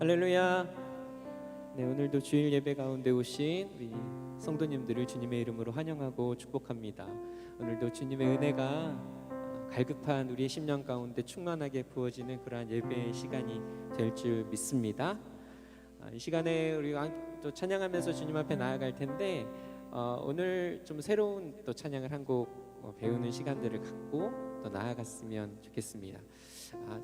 할렐루야. 네, 오늘도 주일 예배 가운데 오신 우리 성도님들을 주님의 이름으로 환영하고 축복합니다. 오늘도 주님의 은혜가 갈급한 우리의 심령 가운데 충만하게 부어지는 그러한 예배의 시간이 될 줄 믿습니다. 이 시간에 우리가 또 찬양하면서 주님 앞에 나아갈 텐데 오늘 좀 새로운 또 찬양을 한 곡 배우는 시간들을 갖고 또 나아갔으면 좋겠습니다.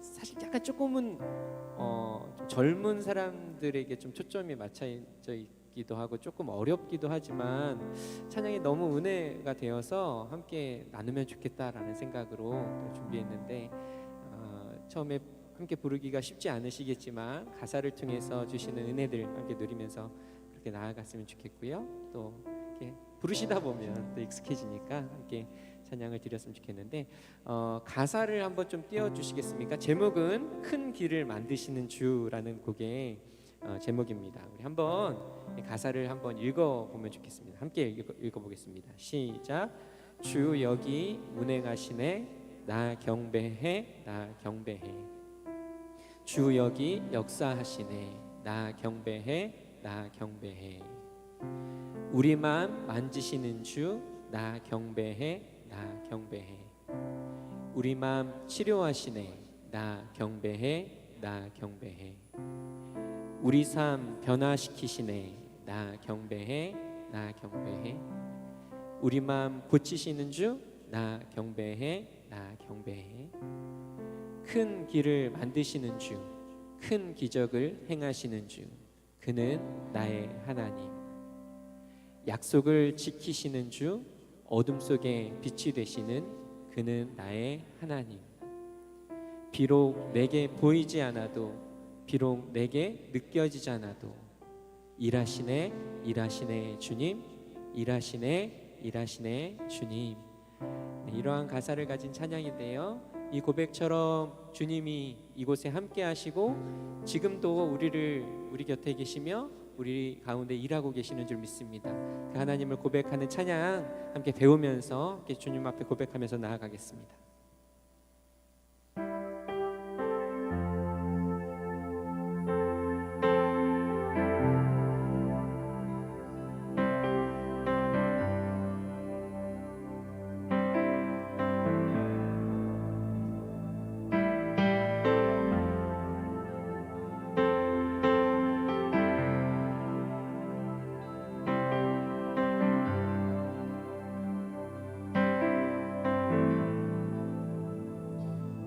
사실 약간 조금은 좀 젊은 사람들에게 좀 초점이 맞춰져 있기도 하고 조금 어렵기도 하지만 찬양이 너무 은혜가 되어서 함께 나누면 좋겠다라는 생각으로 준비했는데 처음에 함께 부르기가 쉽지 않으시겠지만 가사를 통해서 주시는 은혜들 함께 누리면서 그렇게 나아갔으면 좋겠고요. 또 이렇게 부르시다 보면 또 익숙해지니까 함께 찬양을 드렸으면 좋겠는데 가사를 한번 좀 띄워주시겠습니까? 제목은 큰 길을 만드시는 주라는 곡의 제목입니다. 우리 한번 가사를 한번 읽어보면 좋겠습니다. 함께 읽어보겠습니다. 시작. 주 여기 운행하시네 나 경배해 나 경배해. 주 여기 역사하시네 나 경배해 나 경배해. 우리 맘 만지시는 주 나 경배해 나 경배해. 우리 맘 치료하시네 나 경배해 나 경배해. 우리 삶 변화시키시네 나 경배해 나 경배해. 우리 맘 고치시는 주 나 경배해 나 경배해. 큰 길을 만드시는 주 큰 기적을 행하시는 주 그는 나의 하나님. 약속을 지키시는 주 어둠 속에 빛이 되시는 그는 나의 하나님. 비록 내게 보이지 않아도 비록 내게 느껴지지 않아도 일하시네 일하시네 주님 일하시네 일하시네 주님. 네, 이러한 가사를 가진 찬양인데요, 이 고백처럼 주님이 이곳에 함께 하시고 지금도 우리 곁에 계시며 우리 가운데 일하고 계시는 줄 믿습니다. 그 하나님을 고백하는 찬양 함께 배우면서 함께 주님 앞에 고백하면서 나아가겠습니다.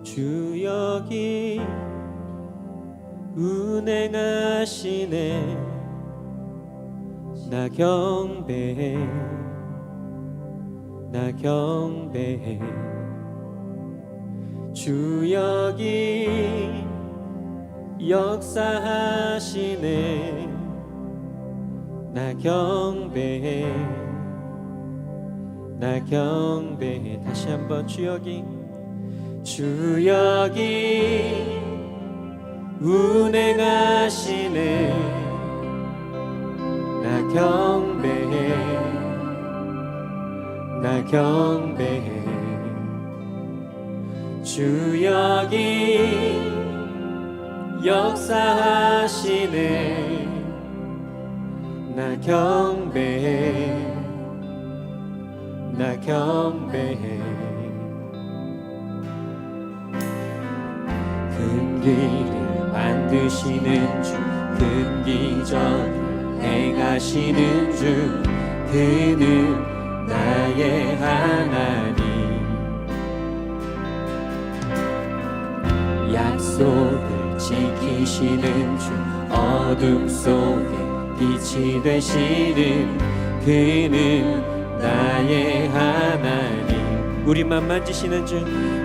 주 여기 운행하시네 나 경배해 나 경배해. 주 여기 역사하시네 나 경배해 나 경배해. 다시 한번 주 여기 주 여기 운행하시네 나 경배해 나 경배해. 주 여기 역사하시네 나 경배해 나 경배해. 큰 길을 만드시는 주 큰 기적을 행하시는 주 그는 나의 하나님. 약속을 지키시는 주 어둠 속에 빛이 되시는 그는 나의 하나님. 우리만 만지시는 주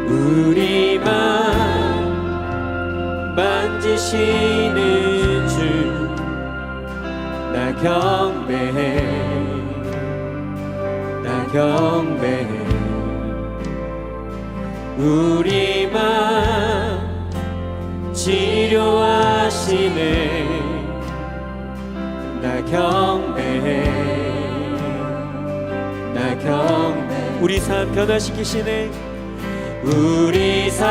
우리 맘 만지시는 주 나 경배해 나 경배해. 우리 맘 치료하시네 나 경배해 나 경배해. 우리 삶 변화시키시네 우리 삶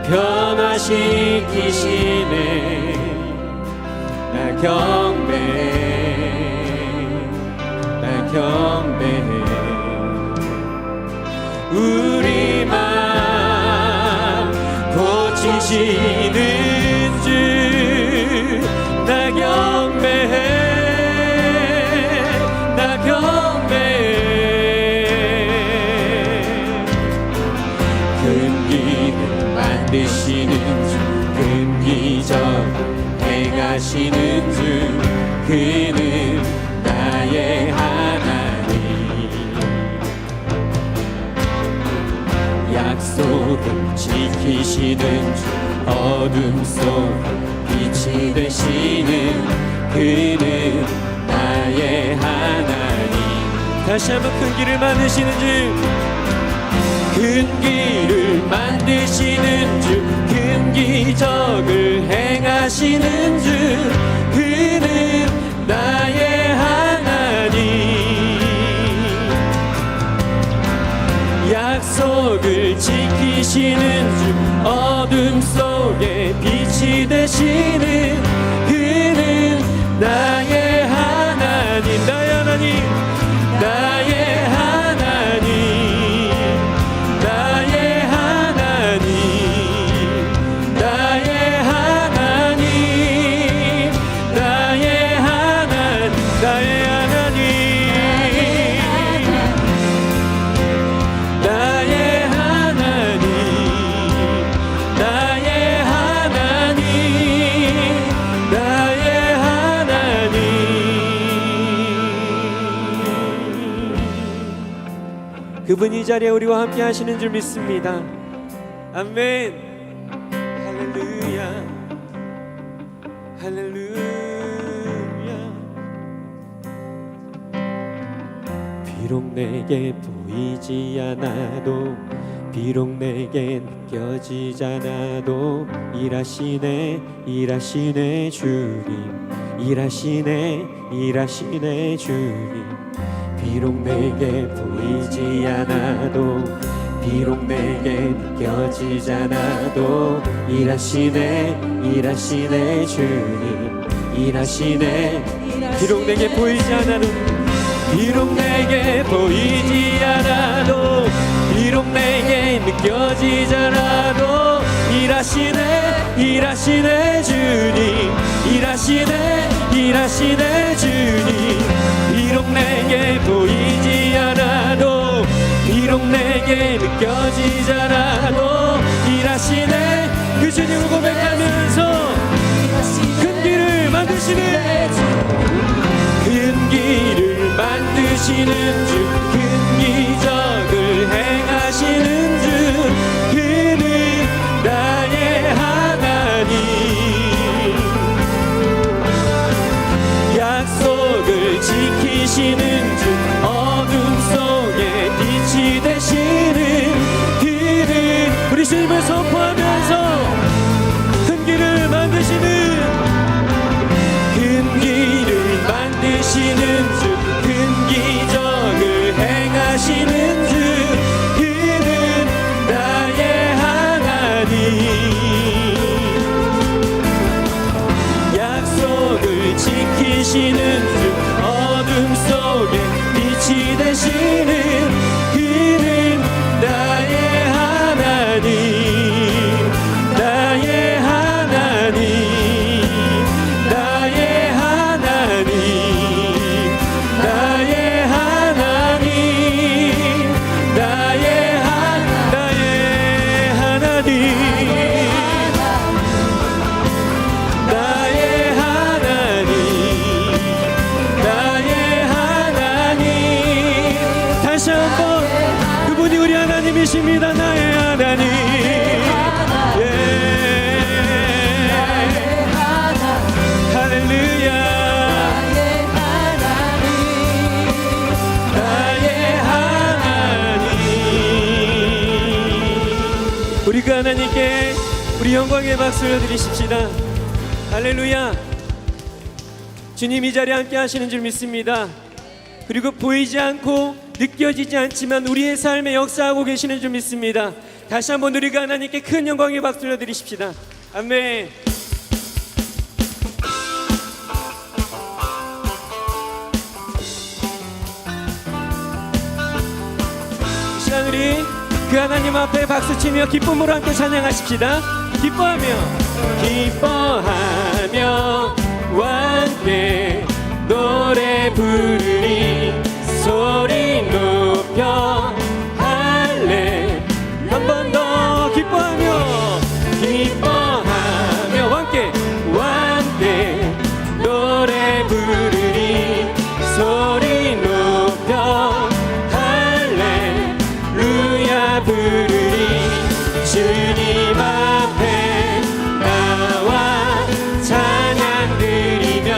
변화시키시네. 나 경배해, 나 경배해. 우리 맘 고치시는 주 나 경배해, 나 경배해. 큰 길을 만드시는 주, 큰 기적 행하시는 주, 그는 나의 하나님. 약속을 지키시는 주, 어둠 속 빛이 되시는 그는 나의 하나님. 다시 한번 큰 길을 만드시는 주, 큰 길을 만드시는 주, 큰 기적을 행하시는 주, 그는 나의 하나님. 약속을 지키시는 주, 어둠 속에 빛이 되시는 그는 나의 하나님. 나의 하나님, 나의 하나님, 나의 하나님, 나의 하나님, 나의 하나님, 나의 하나님, 나의 하나님, 나의 하나님, 나의 하나님. 그분이 이 자리에 우리와 함께 하시는 줄 믿습니다. 아멘. 할렐루야, 할렐루야. 비록 내게 보이지 않아도, 비록 내게 느껴지지 않아도, 일하시네, 일하시네 주님, 일하시네, 일하시네 주님. 비록 내게 보이지 않아도, 비록 내게 느껴지지 않아도, 일하시네, 일하시네 주님, 일하시네. 비록 내게 보이지 않아도, 비록 내게 보이지 않아도, 비록 내게 느껴지지 않아도, 일하시네, 일하시네 주님, 일하시네, 일하시네 주님. 비록 내게 보이지 않아도, 비록 내게 느껴지지 않아도, 일하시네. 그 주님을 고백하면서 큰 길을 만드시는, 큰 길을 만드시는 주, 큰 기적을 행하시는 주, 그는 나의 하나님. 약속을 지키시는 주, 어둠 속에 빛이 되시는 그는, 우리 주님을 선포하면서 큰 길을 만드시는, 큰 길을 만드시는 주, 큰 기적을 행하시는 주, 그는 나의 하나님. 약속을 지키시는 주, 어둠 속에 빛이 되시는 그는 나의 하나님, 나의 하나님, 나의 하나님, 나의 하나님, 나의 하나님, 나의 하나님, 나의 하나님. 다시 한번 그분이 우리 하나님이십니다. 나의 하나님. 예. 할렐루야. 나의 하나님. 우리 그 하나님께 우리 영광의 박수를 드리십시다. 할렐루야. 주님 이 자리에 함께 하시는 줄 믿습니다. 그리고 보이지 않고 느껴지지 않지만 우리의 삶에 역사하고 계시는 줄 믿습니다. 다시 한번 우리가 하나님께 큰 영광의 박수를 드리십시다. 아멘. 이 시간 우리 그 하나님 앞에 박수치며 기쁨으로 함께 찬양하십시다. 기뻐하며 함께 노래 부르리 소리 높여 할래. 한 번 더 기뻐하며 함께 노래 부르리 소리 높여 할렐루야 부르리. 주님 앞에 나와 찬양 드리며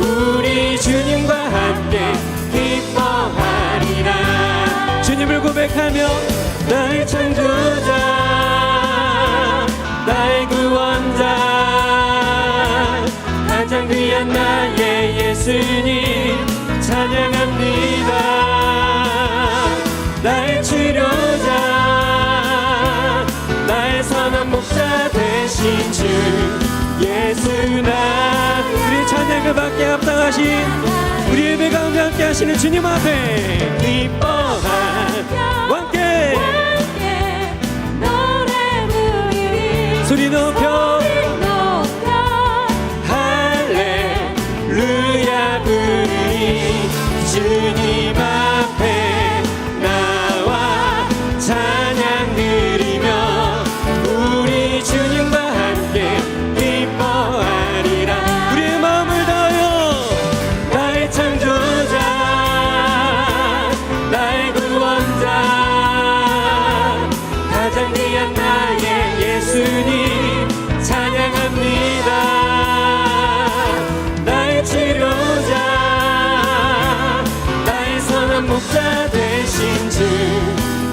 우리 주님과 함께 기뻐하리라. 주님을 고백하며 나의 창조자 나의 구원자 가장 귀한 나의 예수님 찬양합니다. 나의 치료자 나의 선한 목자 되신 주 예수 나. 우리 찬양을 받게 합당하신 우리 예배 가운데 함께 하시는 주님 앞에 기뻐하며 함께 노래 부르리 소리 높여 할렐루야 부르리. 주님 앞에 나와 찬양 드리며 우리 주님과 함께 기뻐하리라. 우리의 마음을 다하여 나의 창조자 나의 구원자 가장 귀한 나의 예수님 찬양합니다. 나의 치료자 나의 선한 목자 되신 주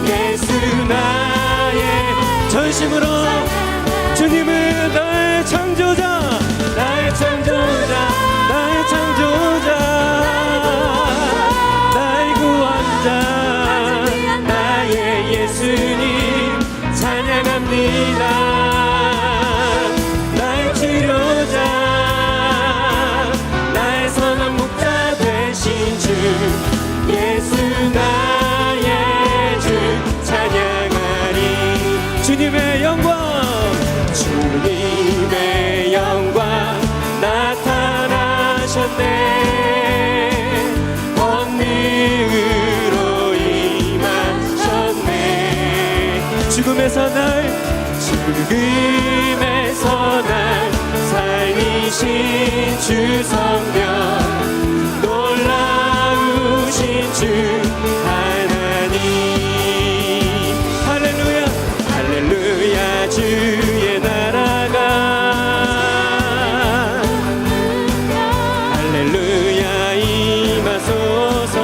예수 나의 전심으로 주님은 나의 창조자 나의 창조자 나의 창조자 나의 구원자 나의 예수님 찬양합니다. 나의 치료자 나의 선한 목자 되신 주 예수 나의 주 찬양하리. 주님의 영광 주님의 영광 나타나셨네. 권능으로 임하셨네. 죽음에서 날 살리신 주 성령 놀라우신 주 하나님. 할렐루야 할렐루야 주의 나라가 할렐루야 임하소서.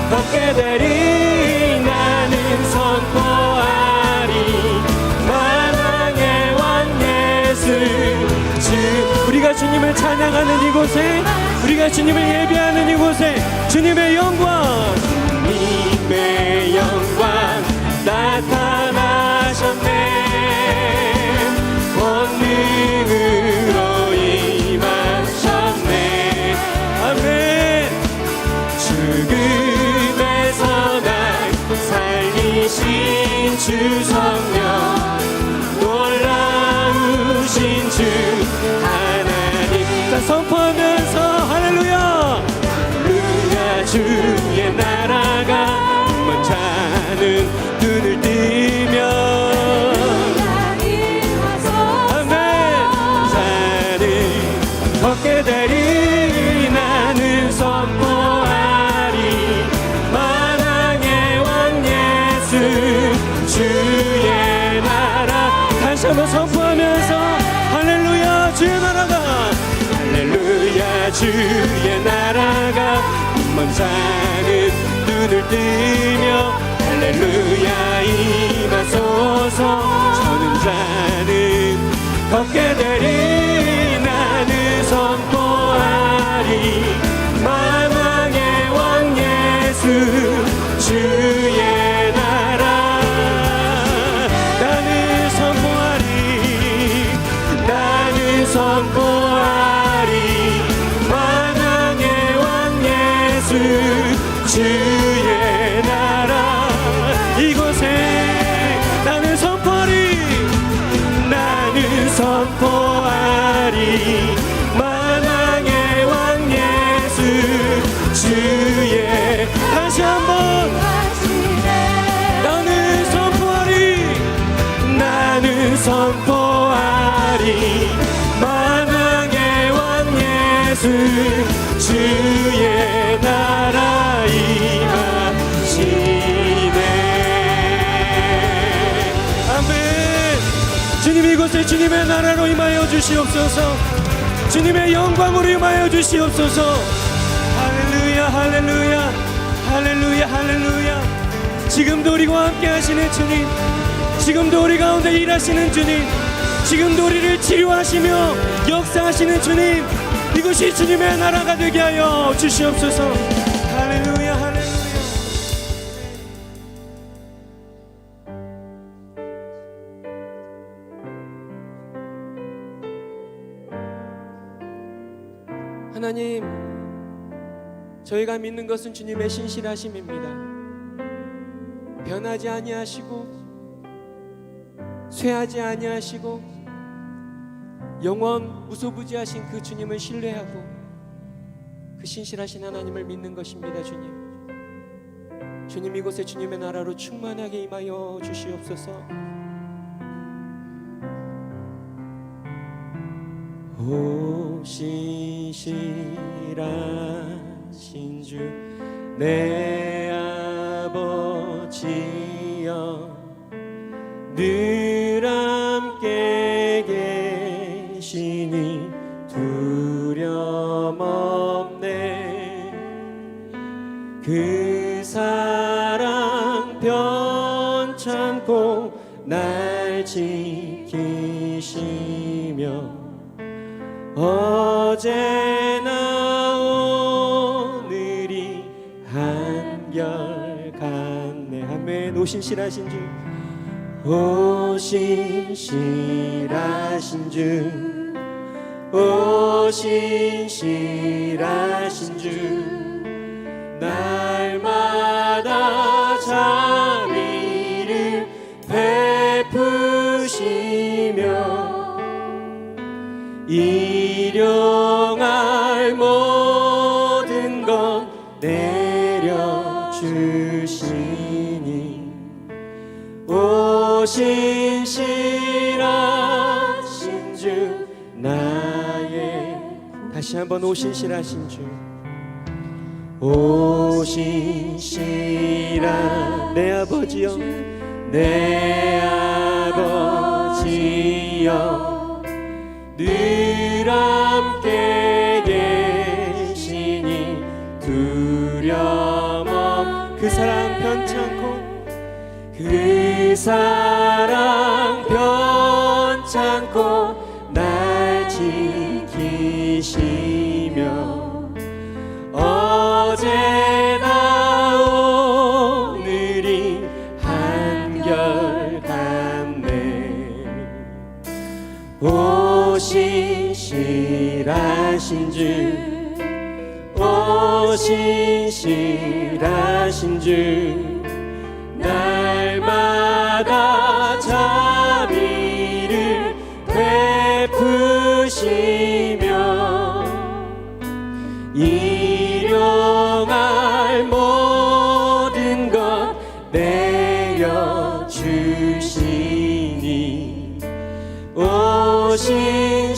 걷게 되리 나는 선포하리 만왕의 왕 예수 주. 우리가 주님을 찬양하는 이곳에 우리가 주님을 예배하는 이곳에 주님의 영광 주님의 영광 나타나셨네. 권능으로 임하셨네. 아멘. 죽음에서 날 살리신 주 성령 놀라우신 주 하나님. 자, 선포하면서 할렐루야 할렐루야 주의 나라가 자는 눈을 뜨며 아멘. 자는 걷게 되리 나는 선포하리 만왕의 왕 예수 주의 나라. 다시 한번 선포하면서 할렐루야 주의 나라가 할렐루야 주의 나라가 먼 자는 눈을 뜨며 할렐루야 임하소서. 저는 자는 걷게 되리 나는 선포하리 만왕의 왕 예수 주의 나라. 선포하리 만왕의 왕 예수 주의 나라 임하시네. 아멘. 주님 이곳에 주님의 나라로 임하여 주시옵소서. 주님의 영광으로 임하여 주시옵소서. 할렐루야 할렐루야 할렐루야 할렐루야. 지금도 우리와 함께 하시는 주님, 지금도 우리 가운데 일하시는 주님, 지금도 우리를 치료하시며 역사하시는 주님, 이것이 주님의 나라가 되게 하여 주시옵소서. 할렐루야 할렐루야. 하나님, 저희가 믿는 것은 주님의 신실하심입니다. 변하지 아니하시고 쇠하지 아니하시고 영원 무소부지하신 그 주님을 신뢰하고 그 신실하신 하나님을 믿는 것입니다. 주님, 주님 이곳에 주님의 나라로 충만하게 임하여 주시옵소서. 오 신실하신 주 내 아버지여, 늘 함께 계시니 두려움 없네. 그 사랑 변찮고 날 지키시며 어제나 오늘이 한결같네. 아멘. 오 신실하신 주, 오 신실하신 주, 오 신실하신 주, 날마다 자비를 베푸시며 일용할 모든 것 내려주시니 오 신실하신 주 나의. 다시 한번 오 신실하신 주, 오 신실한 내 아버지여, 내 아버지여, 늘 함께 계시니 두려움 없. 그 사랑 변찮고, 그 사랑 변찮고 날 지키시며 어제나 오늘이 한결같네. 오 신실하신 주, 오 신실하신 주, 날마다 자비를 베푸시며 일용할 모든 것 내려주시니 오 신실하신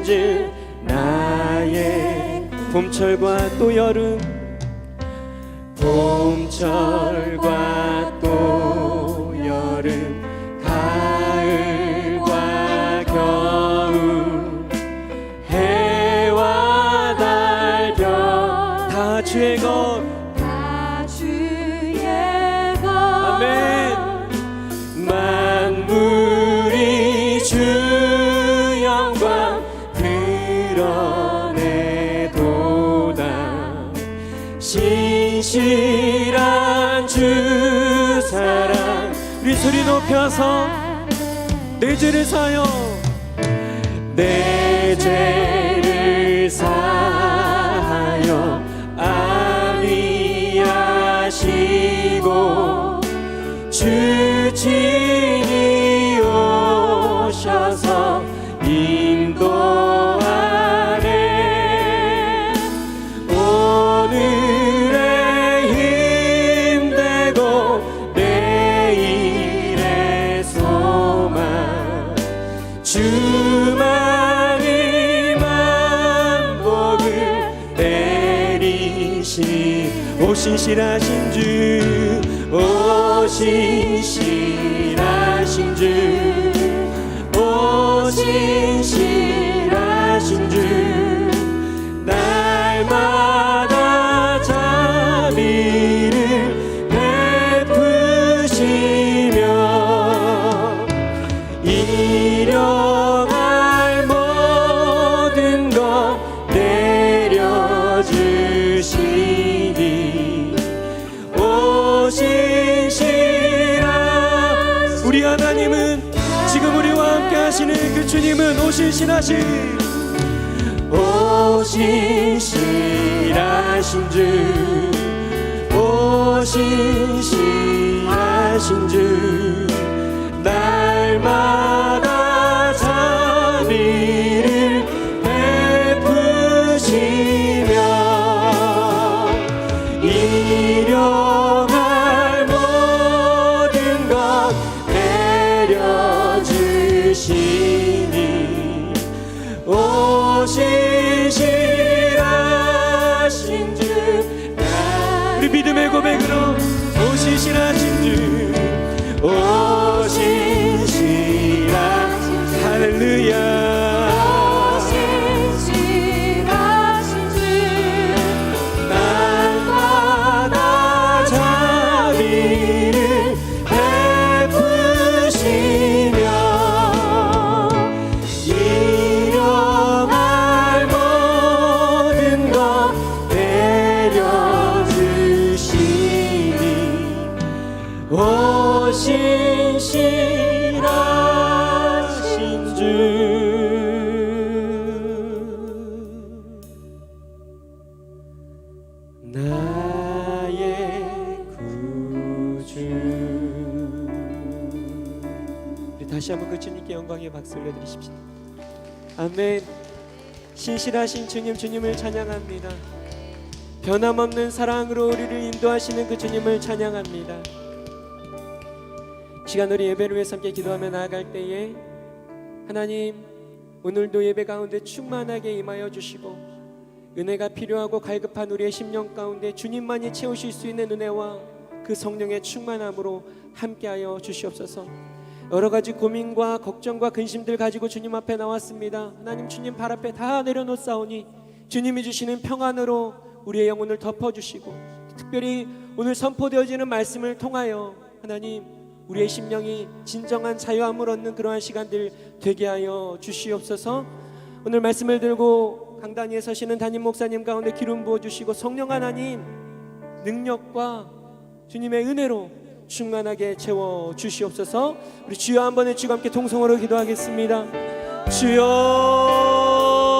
주 나의. 봄철과 또 여름, 봄철과 또 여름, 가을과 겨울, 해와 달, 별, 다 주의 것, 다 주의 것. 아멘. 만물이 주 영광 드러내도다. 신실한 주 사랑. 우리 소리 높여서 내 죄를 사하여, 내 죄를 사하여 안위하시고 주 친히 오셔서 인도하네. 오늘의 힘되고 내일의 주만이 만복을 내리시 오신실하신 주 오신실하신 주 오신실하신 주 날마다 자비를 베푸시며 일용할 모든 것 내려주시니 오신실한 우리 하나님은 지금 우리와 함께 하시는 그 주님은 오신실하신 오신실하신 주 오신실하신 주 날마다 자비를 베푸시며 일용할 모든 것 내려주시니 오신실하신 주 우리 믿음의 고백으로 오신실하신 주 오신실하신 할렐루야 오신실하신 주 날마다 자비를 베푸시며 일용할 모든 것 내려주시니 오신실하신 주 나의 구주 우리 다시 한번 그 주님께 영광의 박수 올려드리십시오. 아멘. 신실하신 주님을 찬양합니다. 변함없는 사랑으로 우리를 인도하시는 그 주님을 찬양합니다. 시간 우리 예배를 위해서 함께 기도하며 나아갈 때에 하나님 오늘도 예배 가운데 충만하게 임하여 주시고 은혜가 필요하고 갈급한 우리의 심령 가운데 주님만이 채우실 수 있는 은혜와 그 성령의 충만함으로 함께하여 주시옵소서. 여러 가지 고민과 걱정과 근심들 가지고 주님 앞에 나왔습니다. 하나님 주님 발 앞에 다 내려놓사오니 주님이 주시는 평안으로 우리의 영혼을 덮어주시고 특별히 오늘 선포되어지는 말씀을 통하여 하나님 우리의 심령이 진정한 자유함을 얻는 그러한 시간들 되게 하여 주시옵소서. 오늘 말씀을 들고 강단위에 서시는 담임 목사님 가운데 기름 부어주시고 성령 하나님 능력과 주님의 은혜로 충만하게 채워주시옵소서. 우리 주여 한번 외치고 함께 통성으로 기도하겠습니다. 주여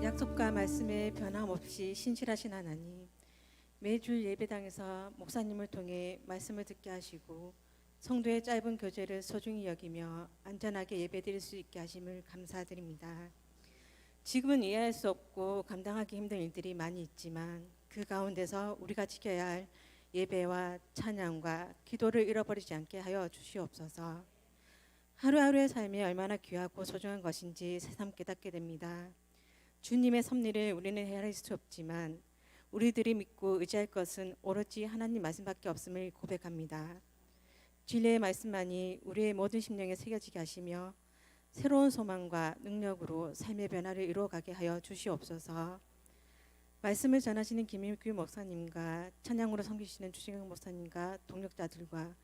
약속과 말씀에 변함없이 신실하신 하나님, 매주 예배당에서 목사님을 통해 말씀을 듣게 하시고 성도의 짧은 교제를 소중히 여기며 안전하게 예배드릴 수 있게 하심을 감사드립니다. 지금은 이해할 수 없고 감당하기 힘든 일들이 많이 있지만 그 가운데서 우리가 지켜야 할 예배와 찬양과 기도를 잃어버리지 않게 하여 주시옵소서. 하루하루의 삶이 얼마나 귀하고 소중한 것인지 새삼 깨닫게 됩니다. 주님의 섭리를 우리는 헤아릴 수 없지만 우리들이 믿고 의지할 것은 오로지 하나님 말씀밖에 없음을 고백합니다. 진리의 말씀만이 우리의 모든 심령에 새겨지게 하시며 새로운 소망과 능력으로 삶의 변화를 이루어가게 하여 주시옵소서. 말씀을 전하시는 김일규 목사님과 찬양으로 섬기시는 주진경 목사님과 동력자들과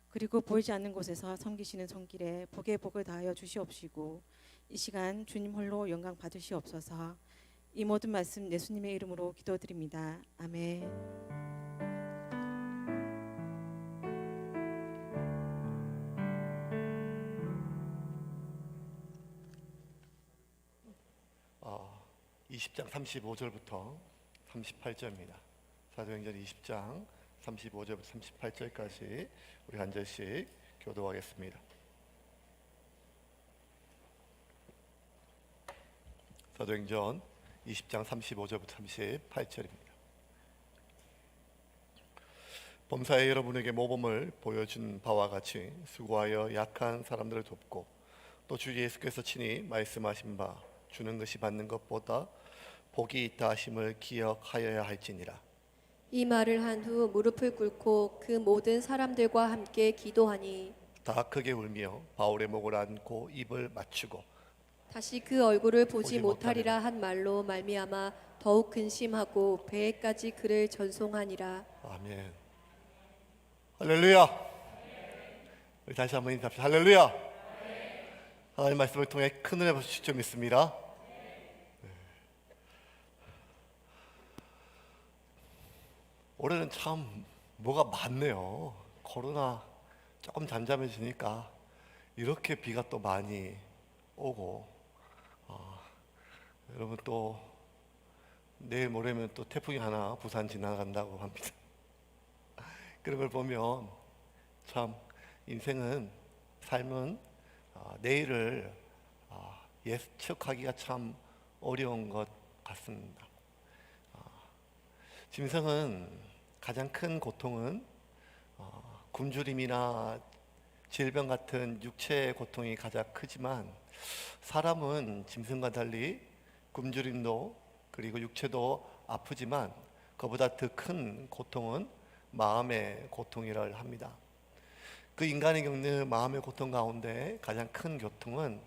그리고 보이지 않는 곳에서 섬기시는 손길에 복에 복을 다하여 주시옵시고 이 시간 주님 홀로 영광 받으시옵소서. 이 모든 말씀 예수님의 이름으로 기도드립니다. 아멘. 어, 20장 35절부터 38절입니다. 사도행전 20장 35절부터 38절까지 우리 한 절씩 교도하겠습니다. 사도행전 20장 35절부터 38절입니다. 범사에 여러분에게 모범을 보여준 바와 같이 수고하여 약한 사람들을 돕고 또 주 예수께서 친히 말씀하신 바 주는 것이 받는 것보다 복이 있다 하심을 기억하여야 할지니라. 이 말을 한 후 무릎을 꿇고 그 모든 사람들과 함께 기도하니 다 크게 울며 바울의 목을 안고 입을 맞추고 다시 그 얼굴을 보지 보지 못하리라 한 말로 말미암아 더욱 근심하고 배에까지 그를 전송하니라. 아멘. 할렐루야. 우리 다시 한번 인사합시다. 할렐루야. 하나님 말씀을 통해 큰 은혜 받으실 줄 믿습니다. 올해는 참 뭐가 많네요. 코로나 조금 잠잠해지니까 이렇게 비가 또 많이 오고 여러분 또 내일 모레면 또 태풍이 하나 부산 지나간다고 합니다. 그런 걸 보면 참 인생은 삶은 내일을 예측하기가 참 어려운 것 같습니다. 짐승은 가장 큰 고통은 굶주림이나 질병 같은 육체의 고통이 가장 크지만 사람은 짐승과 달리 굶주림도 그리고 육체도 아프지만 그보다 더 큰 고통은 마음의 고통이라 합니다. 그 인간이 겪는 마음의 고통 가운데 가장 큰 고통은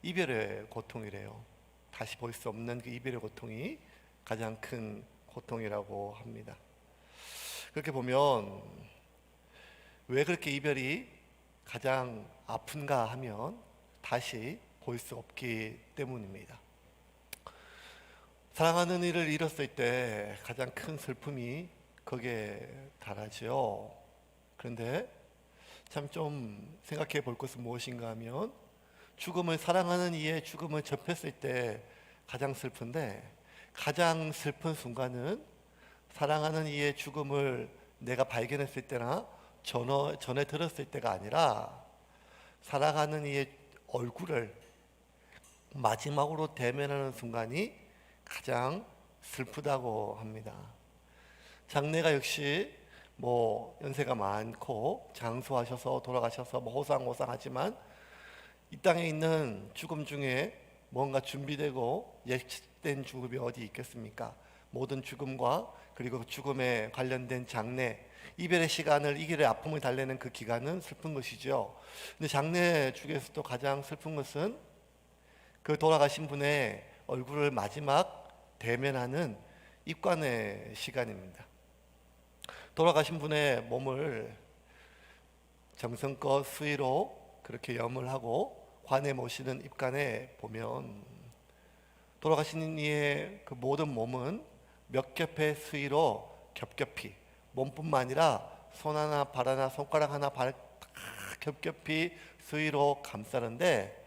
이별의 고통이래요. 다시 볼 수 없는 그 이별의 고통이 가장 큰 고통이라고 합니다. 그렇게 보면 왜 그렇게 이별이 가장 아픈가 하면 다시 볼 수 없기 때문입니다. 사랑하는 이를 잃었을 때 가장 큰 슬픔이 거기에 달하죠. 그런데 참 좀 생각해 볼 것은 무엇인가 하면 죽음을 사랑하는 이의 죽음을 접했을 때 가장 슬픈데 가장 슬픈 순간은 사랑하는 이의 죽음을 내가 발견했을 때나 전에 들었을 때가 아니라 사랑하는 이의 얼굴을 마지막으로 대면하는 순간이 가장 슬프다고 합니다. 장례가 역시 연세가 많고 장수하셔서 돌아가셔서 호상호상하지만 이 땅에 있는 죽음 중에 뭔가 준비되고 예측된 죽음이 어디 있겠습니까? 모든 죽음과 그리고 죽음에 관련된 장례, 이별의 시간을 이별의 아픔을 달래는 그 기간은 슬픈 것이죠. 근데 장례 중에서도 가장 슬픈 것은 그 돌아가신 분의 얼굴을 마지막 대면하는 입관의 시간입니다. 돌아가신 분의 몸을 정성껏 수의로 그렇게 염을 하고 관에 모시는 입관에 보면 돌아가신 이의 그 모든 몸은 몇 겹의 수의로 겹겹이 몸뿐만 아니라 손 하나 발 하나 손가락 하나 발 겹겹이 수의로 감싸는데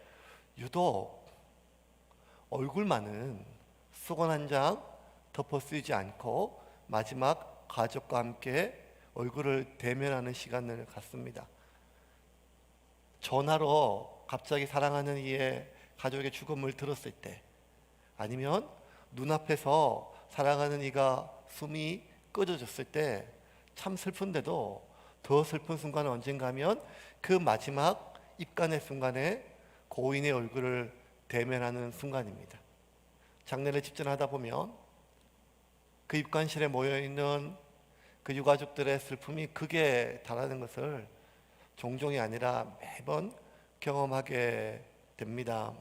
유독 얼굴만은 수건 한 장 덮어 쓰이지 않고 마지막 가족과 함께 얼굴을 대면하는 시간을 갖습니다. 전화로 갑자기 사랑하는 이의 가족의 죽음을 들었을 때 아니면 눈앞에서 사랑하는 이가 숨이 꺼져졌을 때 참 슬픈데도 더 슬픈 순간은 언젠가 하면 그 마지막 입간의 순간에 고인의 얼굴을 대면하는 순간입니다. 장례를 집전하다 보면 그 입관실에 모여있는 그 유가족들의 슬픔이 극에 달하는 것을 종종이 아니라 매번 경험하게 됩니다.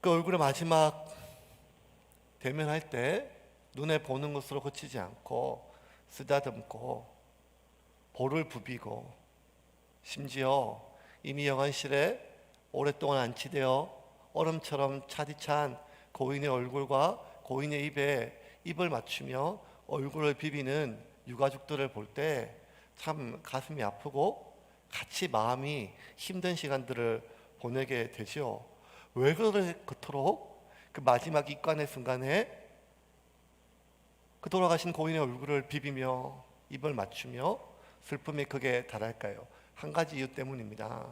그 얼굴의 마지막 대면할 때 눈에 보는 것으로 그치지 않고 쓰다듬고 볼을 부비고 심지어 이미 영안실에 오랫동안 안치되어 얼음처럼 차디찬 고인의 얼굴과 고인의 입에 입을 맞추며 얼굴을 비비는 유가족들을 볼 때 참 가슴이 아프고 같이 마음이 힘든 시간들을 보내게 되죠. 왜 그토록 그 마지막 입관의 순간에 그 돌아가신 고인의 얼굴을 비비며 입을 맞추며 슬픔에 극에 달할까요? 한 가지 이유 때문입니다.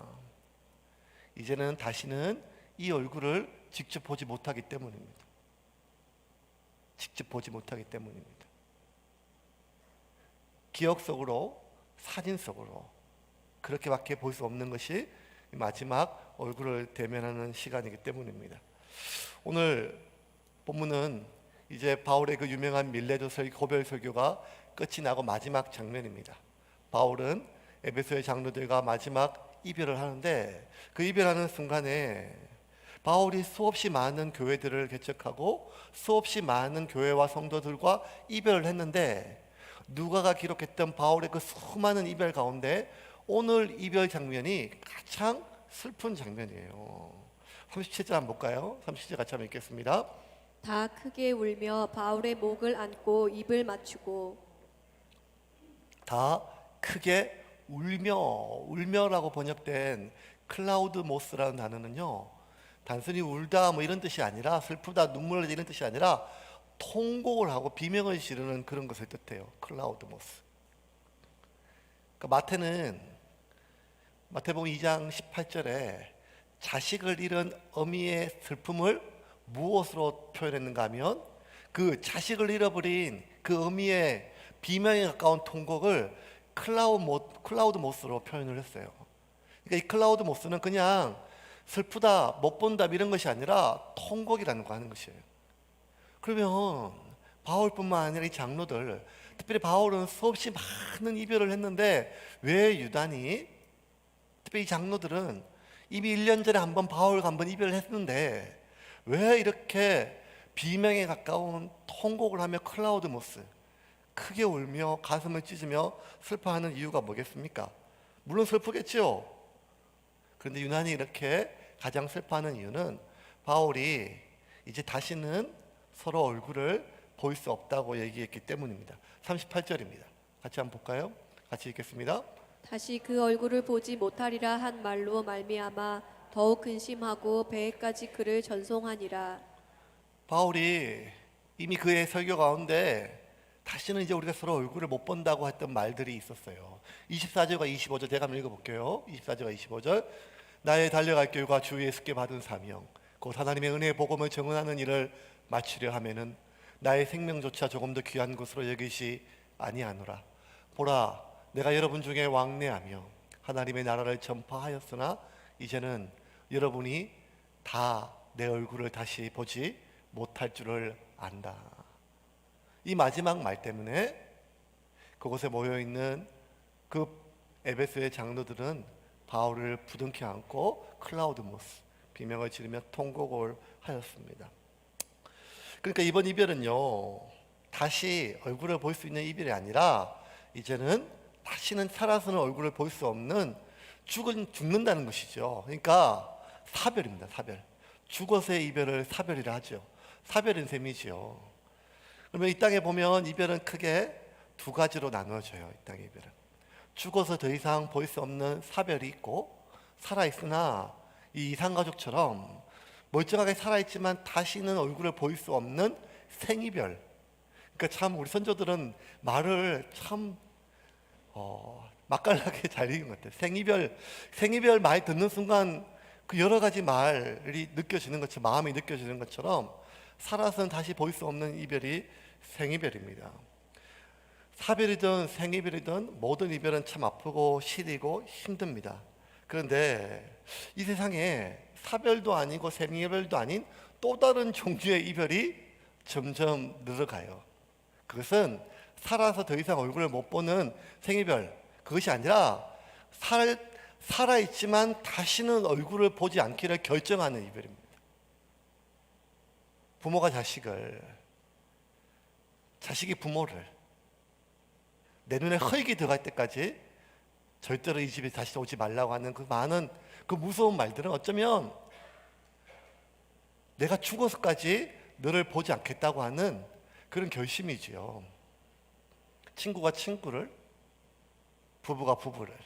이제는 다시는 이 얼굴을 직접 보지 못하기 때문입니다. 직접 보지 못하기 때문입니다. 기억 속으로, 사진 속으로 그렇게밖에 볼 수 없는 것이 마지막 얼굴을 대면하는 시간이기 때문입니다. 오늘 본문은 이제 바울의 그 유명한 밀레도 고별 설교가 끝이 나고 마지막 장면입니다. 바울은 에베소의 장로들과 마지막 이별을 하는데 그 이별하는 순간에 바울이 수없이 많은 교회들을 개척하고 수없이 많은 교회와 성도들과 이별을 했는데 누가가 기록했던 바울의 그 수많은 이별 가운데 오늘 이별 장면이 가장 슬픈 장면이에요. 37절 한번 볼까요? 37절 같이 한번 읽겠습니다. 다 크게 울며 바울의 목을 안고 입을 맞추고. 다 크게 울며라고 번역된 클라우드모스라는 단어는요, 단순히 울다 뭐 이런 뜻이 아니라 슬프다 눈물을 이런 뜻이 아니라 통곡을 하고 비명을 지르는 그런 것을 뜻해요. 클라우드모스. 그러니까 마태복음 2장 18절에 자식을 잃은 어미의 슬픔을 무엇으로 표현했는가 하면 그 자식을 잃어버린 그 어미의 비명에 가까운 통곡을 클라우드모스로 표현을 했어요. 그러니까 이 클라우드모스는 그냥 슬프다, 못 본다 이런 것이 아니라 통곡이라는 거 하는 것이에요. 그러면 바울뿐만 아니라 이 장로들, 특별히 바울은 수없이 많은 이별을 했는데 왜 유단히, 특별히 이 장로들은 이미 1년 전에 한번 바울과 한번 이별을 했는데 왜 이렇게 비명에 가까운 통곡을 하며 클라우드모스, 크게 울며 가슴을 찢으며 슬퍼하는 이유가 뭐겠습니까? 물론 슬프겠죠. 그런데 유난히 이렇게 가장 슬퍼하는 이유는 바울이 이제 다시는 서로 얼굴을 볼 수 없다고 얘기했기 때문입니다. 38절입니다. 같이 한번 볼까요? 같이 읽겠습니다. 다시 그 얼굴을 보지 못하리라 한 말로 말미암아 더욱 근심하고 배에까지 그를 전송하니라. 바울이 이미 그의 설교 가운데 다시는 이제 우리가 서로 얼굴을 못 본다고 했던 말들이 있었어요. 24절과 25절 제가 한번 읽어볼게요. 24절과 25절. 나의 달려갈 길과 주 예수께 받은 사명 곧 하나님의 은혜의 복음을 증언하는 일을 마치려 하면은 나의 생명조차 조금 더 귀한 것으로 여기시 아니하노라. 보라, 내가 여러분 중에 왕래하며 하나님의 나라를 전파하였으나 이제는 여러분이 다 내 얼굴을 다시 보지 못할 줄을 안다. 이 마지막 말 때문에 그곳에 모여있는 그 에베소의 장로들은 바울을 부둥켜 안고 클라우드모스, 비명을 지르며 통곡을 하였습니다. 그러니까 이번 이별은요, 다시 얼굴을 볼 수 있는 이별이 아니라 이제는 다시는 살아서는 얼굴을 볼 수 없는 죽는다는 것이죠. 그러니까 사별입니다. 사별. 죽어서의 이별을 사별이라 하죠. 사별인 셈이지요. 그러면 이 땅에 보면 이별은 크게 두 가지로 나누어져요. 이 땅의 이별은 죽어서 더 이상 볼 수 없는 사별이 있고, 살아있으나 이 이산가족처럼 멀쩡하게 살아있지만 다시는 얼굴을 볼 수 없는 생이별. 그러니까 참 우리 선조들은 말을 참 맛깔나게 잘 읽은 것 같아요. 생이별 말 듣는 순간 그 여러 가지 말이 느껴지는 것처럼, 마음이 느껴지는 것처럼 살아서는 다시 볼 수 없는 이별이 생이별입니다. 사별이든 생이별이든 모든 이별은 참 아프고 시리고 힘듭니다. 그런데 이 세상에 사별도 아니고 생이별도 아닌 또 다른 종류의 이별이 점점 늘어가요. 그것은 살아서 더 이상 얼굴을 못 보는 생이별, 그것이 아니라 살아있지만 다시는 얼굴을 보지 않기를 결정하는 이별입니다. 부모가 자식이 부모를 내 눈에 허익이 들어갈 때까지 절대로 이 집에 다시 오지 말라고 하는 그 많은 그 무서운 말들은 어쩌면 내가 죽어서까지 너를 보지 않겠다고 하는 그런 결심이지요. 친구가 친구를, 부부가 부부를,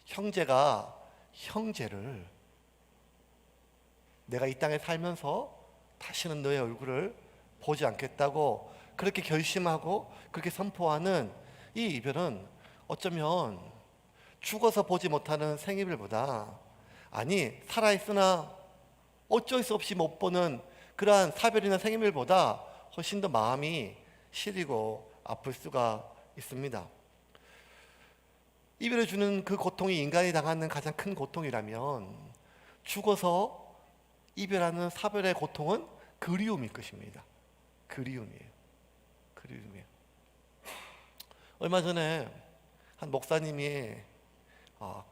형제가 형제를 내가 이 땅에 살면서 다시는 너의 얼굴을 보지 않겠다고 그렇게 결심하고 그렇게 선포하는 이 이별은 어쩌면 죽어서 보지 못하는 생이별보다, 아니 살아있으나 어쩔 수 없이 못 보는 그러한 사별이나 생이별보다 훨씬 더 마음이 시리고 아플 수가 있습니다. 이별을 주는 그 고통이 인간이 당하는 가장 큰 고통이라면 죽어서 이별하는 사별의 고통은 그리움일 것입니다. 그리움이에요. 얼마 전에 한 목사님이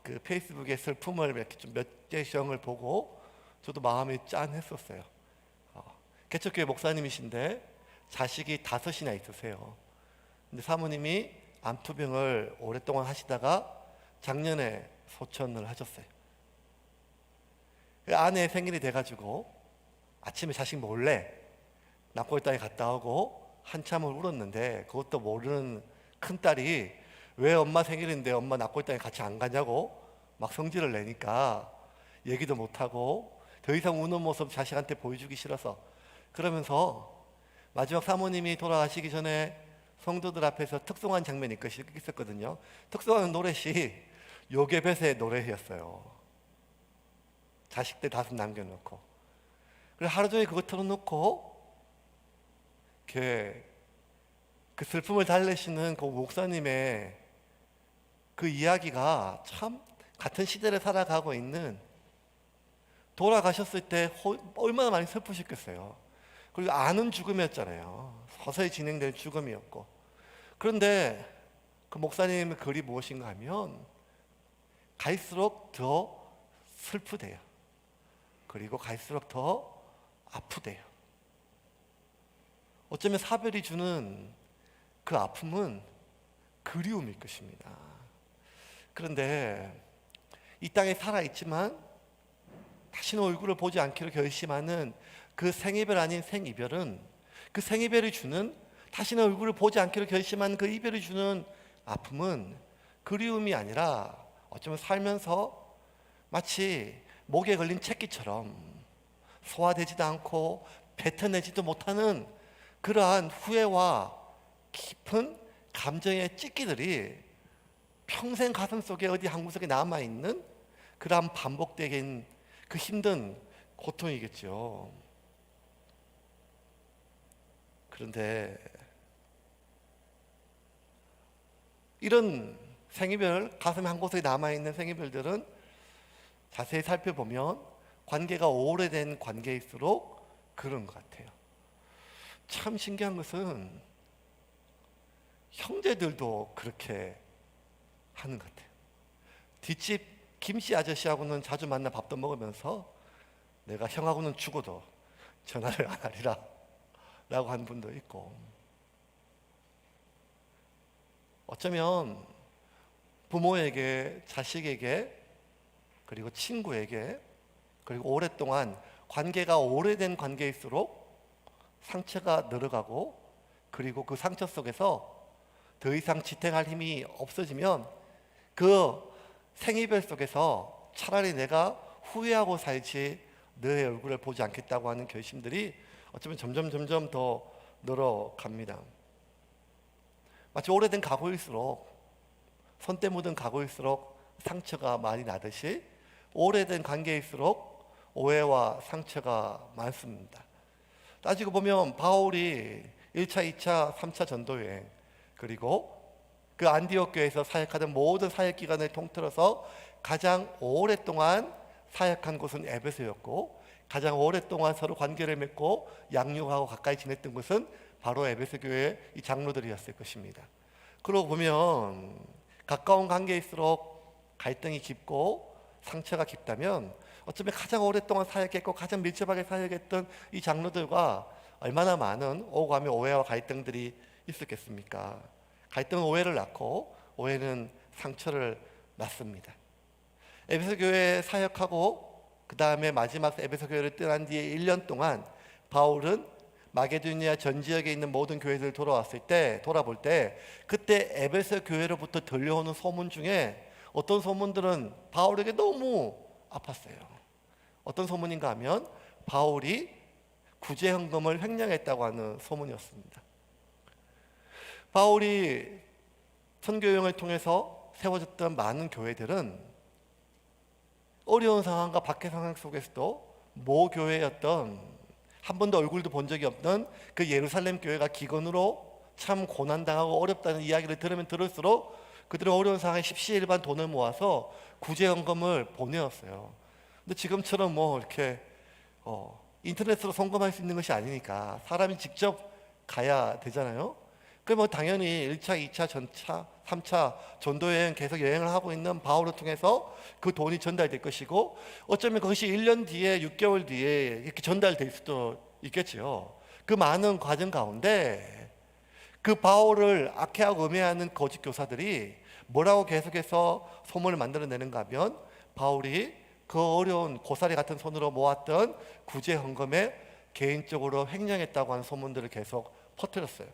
그 페이스북에 슬픔을 이렇게 좀 몇 개씩을 보고 저도 마음이 짠했었어요. 개척교회 목사님이신데 자식이 5이나 있으세요. 근데 사모님이 암투병을 오랫동안 하시다가 작년에 소천을 하셨어요. 아내 생일이 돼가지고 아침에 자식 몰래 낙골당에 갔다 오고 한참을 울었는데, 그것도 모르는 큰딸이 왜 엄마 생일인데 엄마 낙골당에 같이 안 가냐고 막 성질을 내니까 얘기도 못하고 더 이상 우는 모습 자식한테 보여주기 싫어서, 그러면서 마지막 사모님이 돌아가시기 전에 성도들 앞에서 특송한 장면이 있었거든요. 특송하는 노래시 요괴벳의 노래였어요. 자식들 5 남겨놓고. 그래서 하루 종일 그거 틀어놓고 그 슬픔을 달래시는 그 목사님의 그 이야기가 참 같은 시대를 살아가고 있는, 돌아가셨을 때 얼마나 많이 슬프셨겠어요. 그리고 아는 죽음이었잖아요. 서서히 진행된 죽음이었고. 그런데 그 목사님의 글이 무엇인가 하면 갈수록 더 슬프대요. 그리고 갈수록 더 아프대요. 어쩌면 사별이 주는 그 아픔은 그리움일 것입니다. 그런데 이 땅에 살아있지만 다시는 얼굴을 보지 않기로 결심하는 그 생이별 아닌 생이별은, 그 생이별이 주는, 다시는 얼굴을 보지 않기로 결심한 그 이별이 주는 아픔은 그리움이 아니라 어쩌면 살면서 마치 목에 걸린 채기처럼 소화되지도 않고 뱉어내지도 못하는 그러한 후회와 깊은 감정의 찢기들이 평생 가슴속에 어디 한 구석에 남아있는 그러한 반복되긴 그 힘든 고통이겠죠. 그런데 이런 생이별, 가슴 한 곳에 남아있는 생이별들은 자세히 살펴보면 관계가 오래된 관계일수록 그런 것 같아요. 참 신기한 것은 형제들도 그렇게 하는 것 같아요. 뒷집 김씨 아저씨하고는 자주 만나 밥도 먹으면서 내가 형하고는 죽어도 전화를 안 하리라 라고 하는 분도 있고, 어쩌면 부모에게, 자식에게, 그리고 친구에게, 그리고 오랫동안 관계가 오래된 관계일수록 상처가 늘어가고, 그리고 그 상처 속에서 더 이상 지탱할 힘이 없어지면 그 생이별 속에서 차라리 내가 후회하고 살지 너의 얼굴을 보지 않겠다고 하는 결심들이 어쩌면 점점 더 늘어갑니다. 마치 오래된 가구일수록, 손때 묻은 가구일수록 상처가 많이 나듯이 오래된 관계일수록 오해와 상처가 많습니다. 따지고 보면 바울이 1차, 2차, 3차 전도여행, 그리고 그 안디옥 교회에서 사역하던 모든 사역 기간을 통틀어서 가장 오랫동안 사역한 곳은 에베소였고, 가장 오랫동안 서로 관계를 맺고 양육하고 가까이 지냈던 곳은 바로 에베소 교회의 이 장로들이었을 것입니다. 그러고 보면 가까운 관계일수록 갈등이 깊고 상처가 깊다면 어쩌면 가장 오랫동안 사역했고 가장 밀접하게 사역했던 이 장로들과 얼마나 많은 오감의 오해와 갈등들이 있었겠습니까? 갈등은 오해를 낳고 오해는 상처를 낳습니다. 에베소 교회에 사역하고 그 다음에 마지막 에베소 교회를 떠난 뒤에 1년 동안 바울은 마게도니아 전 지역에 있는 모든 교회들을 돌아볼 때 그때 에베소 교회로부터 들려오는 소문 중에 어떤 소문들은 바울에게 너무 아팠어요. 어떤 소문인가 하면 바울이 구제 헌금을 횡령했다고 하는 소문이었습니다. 바울이 선교 여행을 통해서 세워졌던 많은 교회들은 어려운 상황과 박해 상황 속에서도 모 교회였던 한 번도 얼굴도 본 적이 없는 그 예루살렘 교회가 기근으로 참 고난당하고 어렵다는 이야기를 들으면 들을수록 그들의 어려운 상황에 십시일반 돈을 모아서 구제헌금을 보내었어요. 근데 지금처럼 뭐 이렇게 인터넷으로 송금할 수 있는 것이 아니니까 사람이 직접 가야 되잖아요. 그럼 뭐 당연히 1차, 2차, 전차, 3차 전도여행 계속 여행을 하고 있는 바울을 통해서 그 돈이 전달될 것이고 어쩌면 그것이 1년 뒤에 6개월 뒤에 이렇게 전달될 수도 있겠죠. 그 많은 과정 가운데 그 바울을 악해하고 음해하는 거짓 교사들이 뭐라고 계속해서 소문을 만들어내는가 하면 바울이 그 어려운 고사리 같은 손으로 모았던 구제 헌금에 개인적으로 횡령했다고 하는 소문들을 계속 퍼뜨렸어요.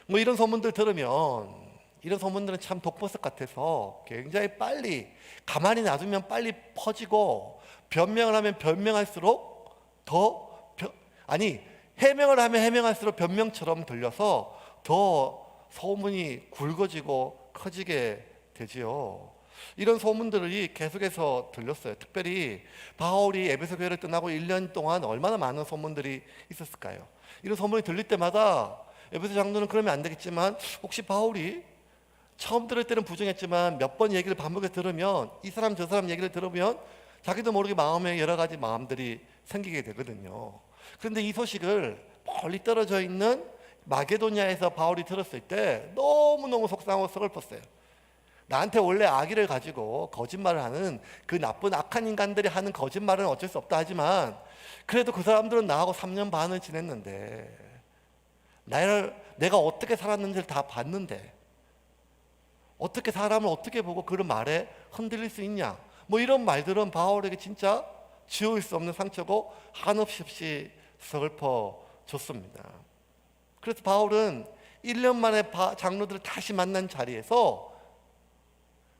뭐 이런 소문들 들으면 이런 소문들은 참 독보석 같아서 굉장히 빨리 가만히 놔두면 빨리 퍼지고 변명을 하면 변명할수록 해명을 하면 해명할수록 변명처럼 들려서 더 소문이 굵어지고 커지게 되지요. 이런 소문들이 계속해서 들렸어요. 특별히 바울이 에베소 교회를 떠나고 1년 동안 얼마나 많은 소문들이 있었을까요? 이런 소문이 들릴 때마다 에베소 장로는 그러면 안 되겠지만 혹시 바울이 처음 들을 때는 부정했지만 몇 번 얘기를 반복해서 들으면 이 사람 저 사람 얘기를 들으면 자기도 모르게 마음에 여러 가지 마음들이 생기게 되거든요. 그런데 이 소식을 멀리 떨어져 있는 마게도냐에서 바울이 들었을 때 너무너무 속상하고 서글펐어요. 나한테 원래 악의를 가지고 거짓말을 하는 그 나쁜 악한 인간들이 하는 거짓말은 어쩔 수 없다 하지만 그래도 그 사람들은 나하고 3년 반을 지냈는데 내가 어떻게 살았는지를 다 봤는데 어떻게 사람을 어떻게 보고 그런 말에 흔들릴 수 있냐, 뭐 이런 말들은 바울에게 진짜 지울 수 없는 상처고 한없이 서글퍼졌습니다. 그래서 바울은 1년 만에 장로들을 다시 만난 자리에서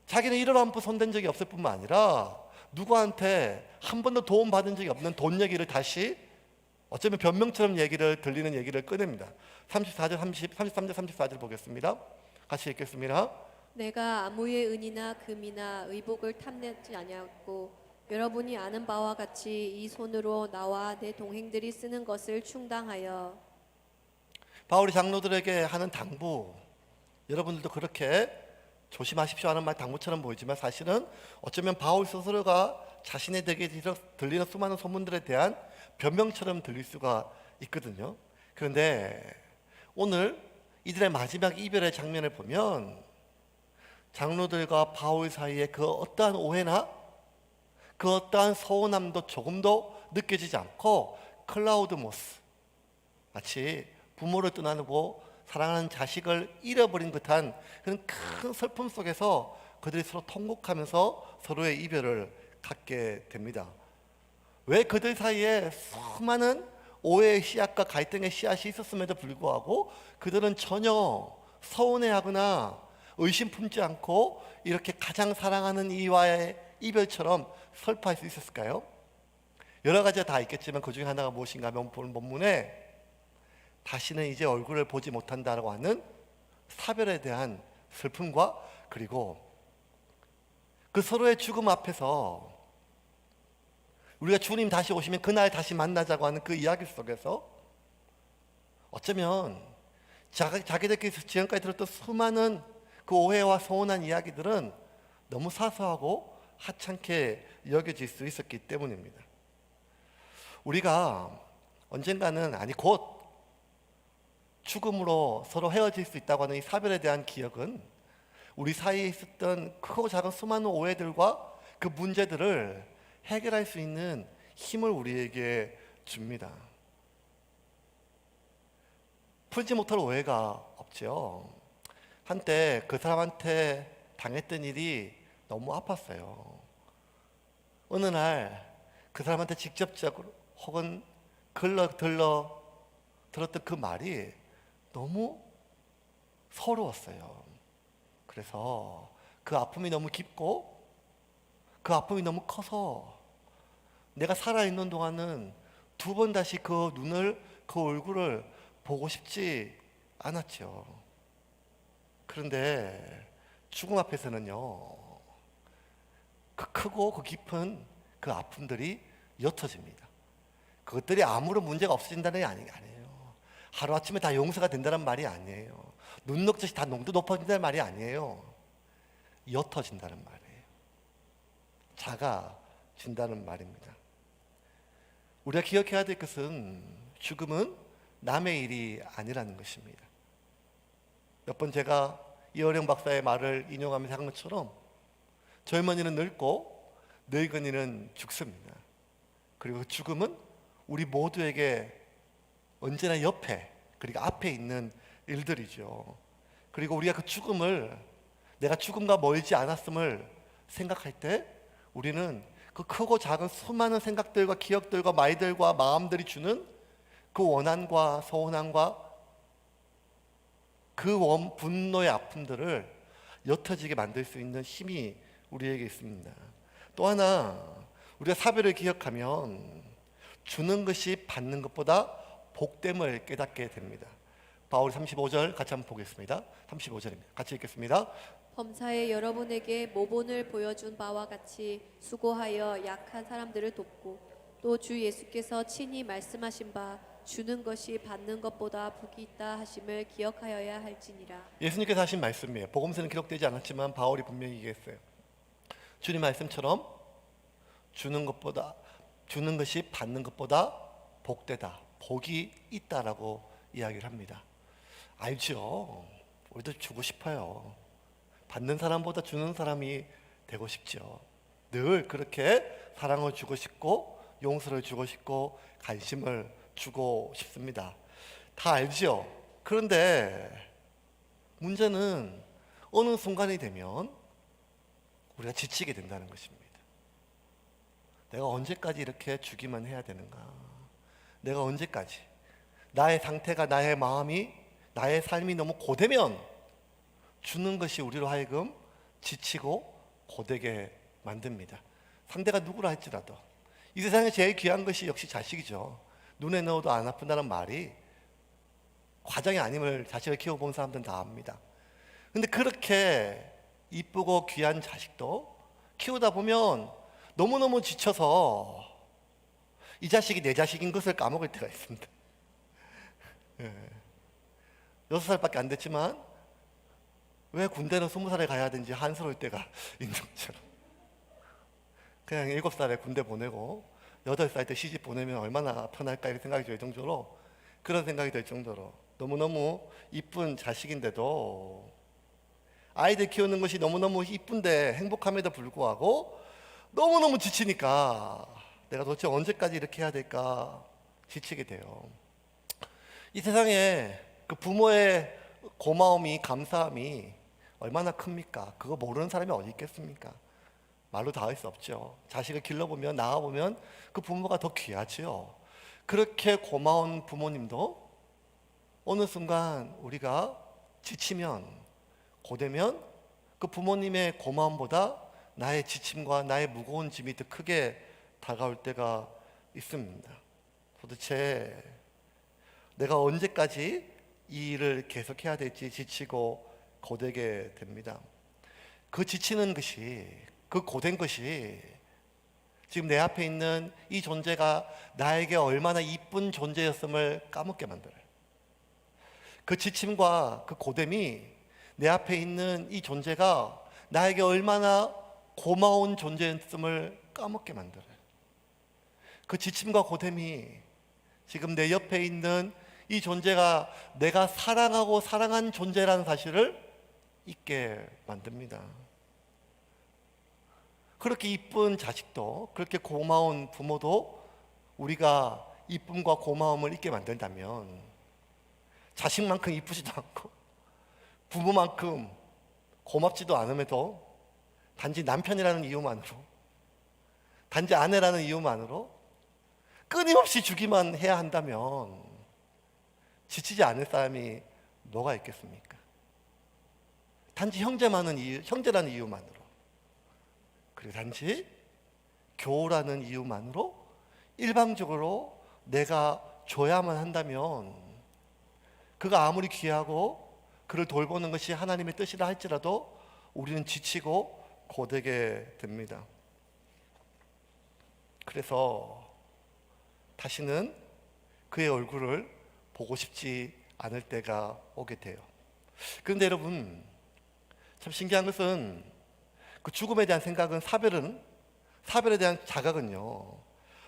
자기는 이런 한푼 손댄 적이 없을 뿐만 아니라 누구한테 한 번도 도움 받은 적이 없는 돈 얘기를 다시 어쩌면 변명처럼 들리는 얘기를 꺼냅니다. 33절 34절 보겠습니다. 같이 읽겠습니다. 내가 아무의 은이나 금이나 의복을 탐내지 아니하고 여러분이 아는 바와 같이 이 손으로 나와 내 동행들이 쓰는 것을 충당하여. 바울이 장로들에게 하는 당부, 여러분들도 그렇게 조심하십시오 하는 말 당부처럼 보이지만 사실은 어쩌면 바울 스스로가 자신에게 들리는 수많은 소문들에 대한 변명처럼 들릴 수가 있거든요. 그런데 오늘 이들의 마지막 이별의 장면을 보면 장로들과 바울 사이에 그 어떠한 오해나 그 어떠한 서운함도 조금도 느껴지지 않고 클라우드모스, 마치 부모를 떠나고 사랑하는 자식을 잃어버린 듯한 그런 큰 슬픔 속에서 그들이 서로 통곡하면서 서로의 이별을 갖게 됩니다. 왜 그들 사이에 수많은 오해의 씨앗과 갈등의 씨앗이 있었음에도 불구하고 그들은 전혀 서운해하거나 의심 품지 않고 이렇게 가장 사랑하는 이와의 이별처럼 슬퍼할 수 있었을까요? 여러 가지가 다 있겠지만 그 중에 하나가 무엇인가 하면 본 본문에 다시는 이제 얼굴을 보지 못한다라고 하는 사별에 대한 슬픔과 그리고 그 서로의 죽음 앞에서 우리가 주님 다시 오시면 그날 다시 만나자고 하는 그 이야기 속에서 어쩌면 자기들끼리 지금까지 들었던 수많은 그 오해와 서운한 이야기들은 너무 사소하고 하찮게 여겨질 수 있었기 때문입니다. 우리가 언젠가는 곧 죽음으로 서로 헤어질 수 있다고 하는 이 사별에 대한 기억은 우리 사이에 있었던 크고 작은 수많은 오해들과 그 문제들을 해결할 수 있는 힘을 우리에게 줍니다. 풀지 못할 오해가 없죠. 한때 그 사람한테 당했던 일이 너무 아팠어요. 어느 날 그 사람한테 직접적으로 혹은 들었던 그 말이 너무 서러웠어요. 그래서 그 아픔이 너무 깊고 그 아픔이 너무 커서 내가 살아있는 동안은 두 번 다시 그 눈을, 그 얼굴을 보고 싶지 않았죠. 그런데 죽음 앞에서는요, 그 크고 그 깊은 그 아픔들이 옅어집니다. 그것들이 아무런 문제가 없어진다는 게 아니에요. 하루아침에 다 용서가 된다는 말이 아니에요. 눈 녹듯이 다 농도 높아진다는 말이 아니에요. 옅어진다는 말이에요. 작아진다는 말입니다. 우리가 기억해야 될 것은 죽음은 남의 일이 아니라는 것입니다. 몇 번 제가 이어령 박사의 말을 인용하면서 한 것처럼 젊은이는 늙고 늙은이는 죽습니다. 그리고 죽음은 우리 모두에게 언제나 옆에, 그리고 앞에 있는 일들이죠. 그리고 우리가 그 죽음을, 내가 죽음과 멀지 않았음을 생각할 때 우리는 그 크고 작은 수많은 생각들과 기억들과 말들과 마음들이 주는 그 원한과 서운함과 그 분노의 아픔들을 옅어지게 만들 수 있는 힘이 우리에게 있습니다. 또 하나, 우리가 사별을 기억하면 주는 것이 받는 것보다 복됨을 깨닫게 됩니다. 바울이 35절 같이 한번 보겠습니다. 35절입니다. 같이 읽겠습니다. 범사에 여러분에게 모본을 보여준 바와 같이 수고하여 약한 사람들을 돕고 또 주 예수께서 친히 말씀하신 바 주는 것이 받는 것보다 복이 있다 하심을 기억하여야 할지니라. 예수님께서 하신 말씀이에요. 복음서는 기록되지 않았지만 바울이 분명히 얘기했어요. 주님 말씀처럼 주는 것이 받는 것보다 복되다, 복이 있다라고 이야기를 합니다. 알죠? 우리도 주고 싶어요. 받는 사람보다 주는 사람이 되고 싶죠. 늘 그렇게 사랑을 주고 싶고 용서를 주고 싶고 관심을 주고 싶습니다. 다 알죠? 그런데 문제는 어느 순간이 되면 우리가 지치게 된다는 것입니다. 내가 언제까지 이렇게 주기만 해야 되는가? 내가 언제까지? 나의 상태가, 나의 마음이, 나의 삶이 너무 고되면 주는 것이 우리로 하여금 지치고 고되게 만듭니다. 상대가 누구라 할지라도 이 세상에 제일 귀한 것이 역시 자식이죠. 눈에 넣어도 안 아픈다는 말이 과장이 아님을 자식을 키워본 사람들은 다 압니다. 근데 그렇게 이쁘고 귀한 자식도 키우다 보면 너무너무 지쳐서 이 자식이 내 자식인 것을 까먹을 때가 있습니다. 6살밖에 안 됐지만 왜 군대는 20살에 가야 되는지 한스러울 때가 있는 것처럼 그냥 7살에 군대 보내고 8살 때 시집 보내면 얼마나 편할까 이런 생각이 들 정도로, 그런 생각이 들 정도로 너무너무 이쁜 자식인데도, 아이들 키우는 것이 너무너무 이쁜데 행복함에도 불구하고 너무너무 지치니까 내가 도대체 언제까지 이렇게 해야 될까 지치게 돼요. 이 세상에 그 부모의 고마움이, 감사함이 얼마나 큽니까? 그거 모르는 사람이 어디 있겠습니까? 말로 다 할 수 없죠. 자식을 길러보면, 낳아보면 그 부모가 더 귀하지요. 그렇게 고마운 부모님도 어느 순간 우리가 지치면, 고되면 그 부모님의 고마움보다 나의 지침과 나의 무거운 짐이 더 크게 다가올 때가 있습니다. 도대체 내가 언제까지 이 일을 계속해야 될지 지치고 고되게 됩니다. 그 지치는 것이, 그 고된 것이 지금 내 앞에 있는 이 존재가 나에게 얼마나 이쁜 존재였음을 까먹게 만들어요. 그 지침과 그 고됨이 내 앞에 있는 이 존재가 나에게 얼마나 고마운 존재였음을 까먹게 만들어요. 그 지침과 고됨이 지금 내 옆에 있는 이 존재가 내가 사랑하고 사랑한 존재라는 사실을 잊게 만듭니다. 그렇게 이쁜 자식도, 그렇게 고마운 부모도 우리가 이쁨과 고마움을 잊게 만든다면 자식만큼 이쁘지도 않고 단지 아내라는 이유만으로 끊임없이 주기만 해야 한다면 지치지 않을 사람이 뭐가 있겠습니까? 단지 형제라는 이유만으로, 그리고 단지 교우라는 이유만으로 일방적으로 내가 줘야만 한다면, 그가 아무리 귀하고 그를 돌보는 것이 하나님의 뜻이라 할지라도 우리는 지치고 고되게 됩니다. 그래서 다시는 그의 얼굴을 보고 싶지 않을 때가 오게 돼요. 그런데 여러분, 참 신기한 것은 그 죽음에 대한 생각은, 사별에 대한 자각은요,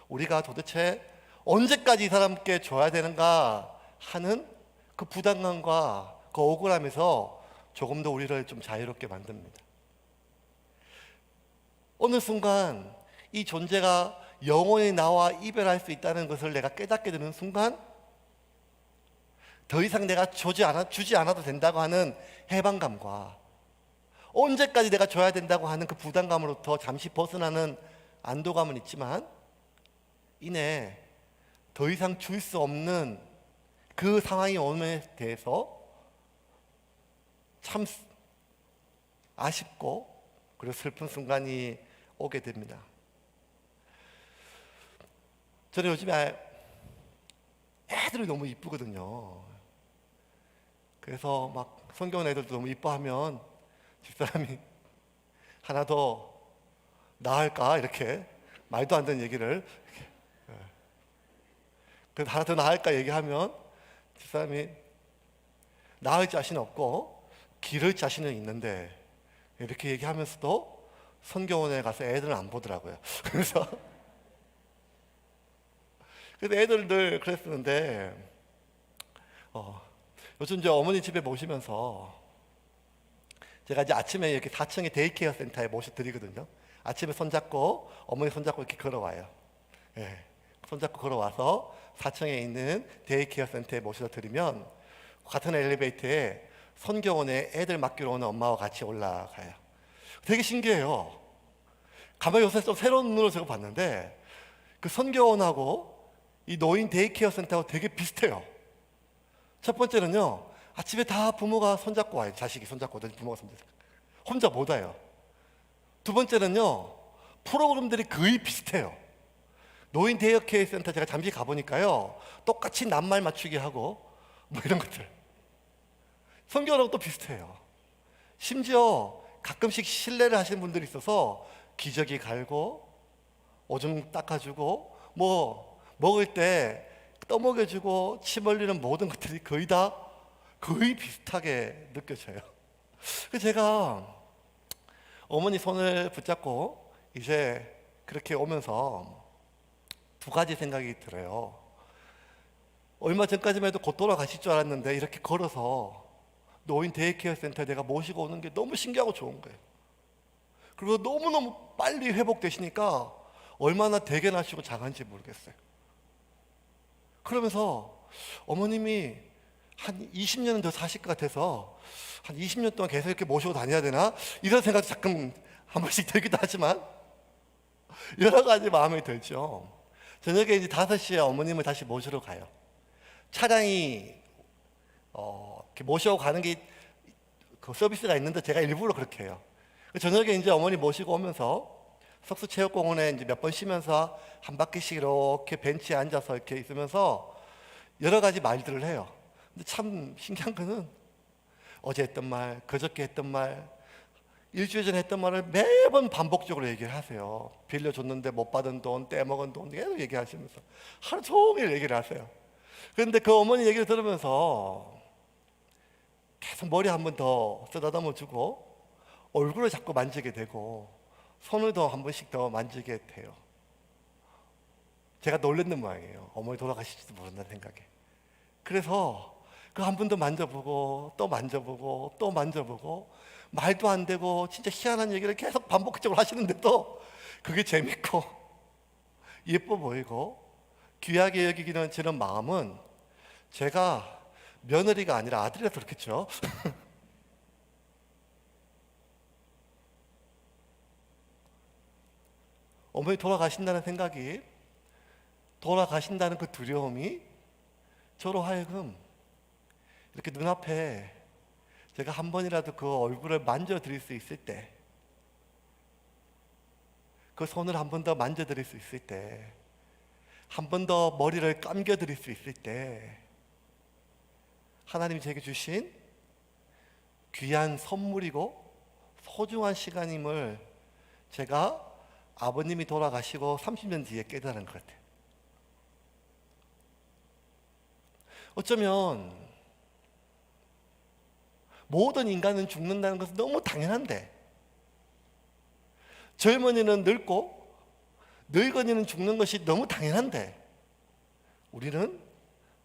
우리가 도대체 언제까지 이 사람께 줘야 되는가 하는 그 부담감과 그 억울함에서 조금 더 우리를 좀 자유롭게 만듭니다. 어느 순간 이 존재가 영원히 나와 이별할 수 있다는 것을 내가 깨닫게 되는 순간, 더 이상 내가 주지 않아도 된다고 하는 해방감과 언제까지 내가 줘야 된다고 하는 그 부담감으로부터 잠시 벗어나는 안도감은 있지만, 이내 더 이상 줄 수 없는 그 상황이 오는 데 대해서 참 아쉽고 그리고 슬픈 순간이 오게 됩니다. 저는 요즘에 애들이 너무 이쁘거든요. 그래서 막 성경 애들도 너무 이뻐하면 집사람이 하나 더 낳을까 이렇게 말도 안 되는 얘기를 그래서 하나 더 낳을까 얘기하면 집사람이 낳을 자신은 없고 기를 자신은 있는데 이렇게 얘기하면서도 성경원에 가서 애들은 안 보더라고요. 그래서 애들 늘 그랬었는데 요즘 이제 어머니 집에 모시면서 제가 이제 아침에 이렇게 4층의 데이케어 센터에 모셔드리거든요. 아침에 손잡고 어머니 손잡고 이렇게 걸어와요. 예, 손잡고 걸어와서 4층에 있는 데이케어 센터에 모셔드리면 같은 엘리베이터에 선교원에 애들 맡기러 오는 엄마와 같이 올라가요. 되게 신기해요. 가만히 요새 좀 새로운 눈으로 제가 봤는데 그 선교원하고 이 노인 데이케어 센터하고 되게 비슷해요. 첫 번째는요, 아침에 다 부모가 손잡고 와요. 자식이 손잡고 오든지 부모가 손잡고 혼자 못 와요. 두 번째는요, 프로그램들이 거의 비슷해요. 노인 데이케어 센터 제가 잠시 가보니까요, 똑같이 낱말 맞추기 하고 뭐 이런 것들 선교하고 또 비슷해요. 심지어 가끔씩 실례를 하시는 분들이 있어서 기저귀 갈고 오줌 닦아주고 뭐 먹을 때 떠먹여주고 침 흘리는 모든 것들이 거의 비슷하게 느껴져요. 그래서 제가 어머니 손을 붙잡고 이제 그렇게 오면서 두 가지 생각이 들어요. 얼마 전까지만 해도 곧 돌아가실 줄 알았는데 이렇게 걸어서 노인 데이케어 센터에 내가 모시고 오는 게 너무 신기하고 좋은 거예요. 그리고 너무너무 빨리 회복되시니까 얼마나 대견하시고 장한지 모르겠어요. 그러면서 어머님이 한 20년은 더 사실 것 같아서 한 20년 동안 계속 이렇게 모시고 다녀야 되나? 이런 생각도 가끔 한 번씩 들기도 하지만 여러 가지 마음이 들죠. 저녁에 이제 5시에 어머님을 다시 모시러 가요. 차량이 이렇게 모시고 가는 게 그 서비스가 있는데 제가 일부러 그렇게 해요. 저녁에 이제 어머니 모시고 오면서 석수체육공원에 이제 몇 번 쉬면서 한 바퀴씩 이렇게 벤치에 앉아서 이렇게 있으면서 여러 가지 말들을 해요. 근데 참 신기한 거는 어제 했던 말, 그저께 했던 말, 일주일 전에 했던 말을 매번 반복적으로 얘기를 하세요. 빌려줬는데 못 받은 돈, 떼먹은 돈 계속 얘기하시면서 하루 종일 얘기를 하세요. 그런데 그 어머니 얘기를 들으면서 계속 머리 한 번 더 쓰다듬어 주고 얼굴을 자꾸 만지게 되고 손을 더 한 번씩 더 만지게 돼요. 제가 놀랬는 모양이에요. 어머니 돌아가실지도 모른다는 생각에. 그래서 그 한 번 더 만져보고 또 만져보고 또 만져보고 말도 안 되고 진짜 희한한 얘기를 계속 반복적으로 하시는데도 그게 재밌고 예뻐 보이고 귀하게 여기기는 저는 마음은 제가 며느리가 아니라 아들이라서 그렇겠죠. 어머니 돌아가신다는 생각이, 돌아가신다는 그 두려움이 저로 하여금 이렇게 눈앞에 제가 한 번이라도 그 얼굴을 만져드릴 수 있을 때, 그 손을 한 번 더 만져드릴 수 있을 때, 한 번 더 머리를 감겨드릴 수 있을 때, 하나님이 제게 주신 귀한 선물이고 소중한 시간임을 제가 아버님이 돌아가시고 30년 뒤에 깨달은 것 같아요. 어쩌면 모든 인간은 죽는다는 것은 너무 당연한데, 젊은이는 늙고 늙은이는 죽는 것이 너무 당연한데, 우리는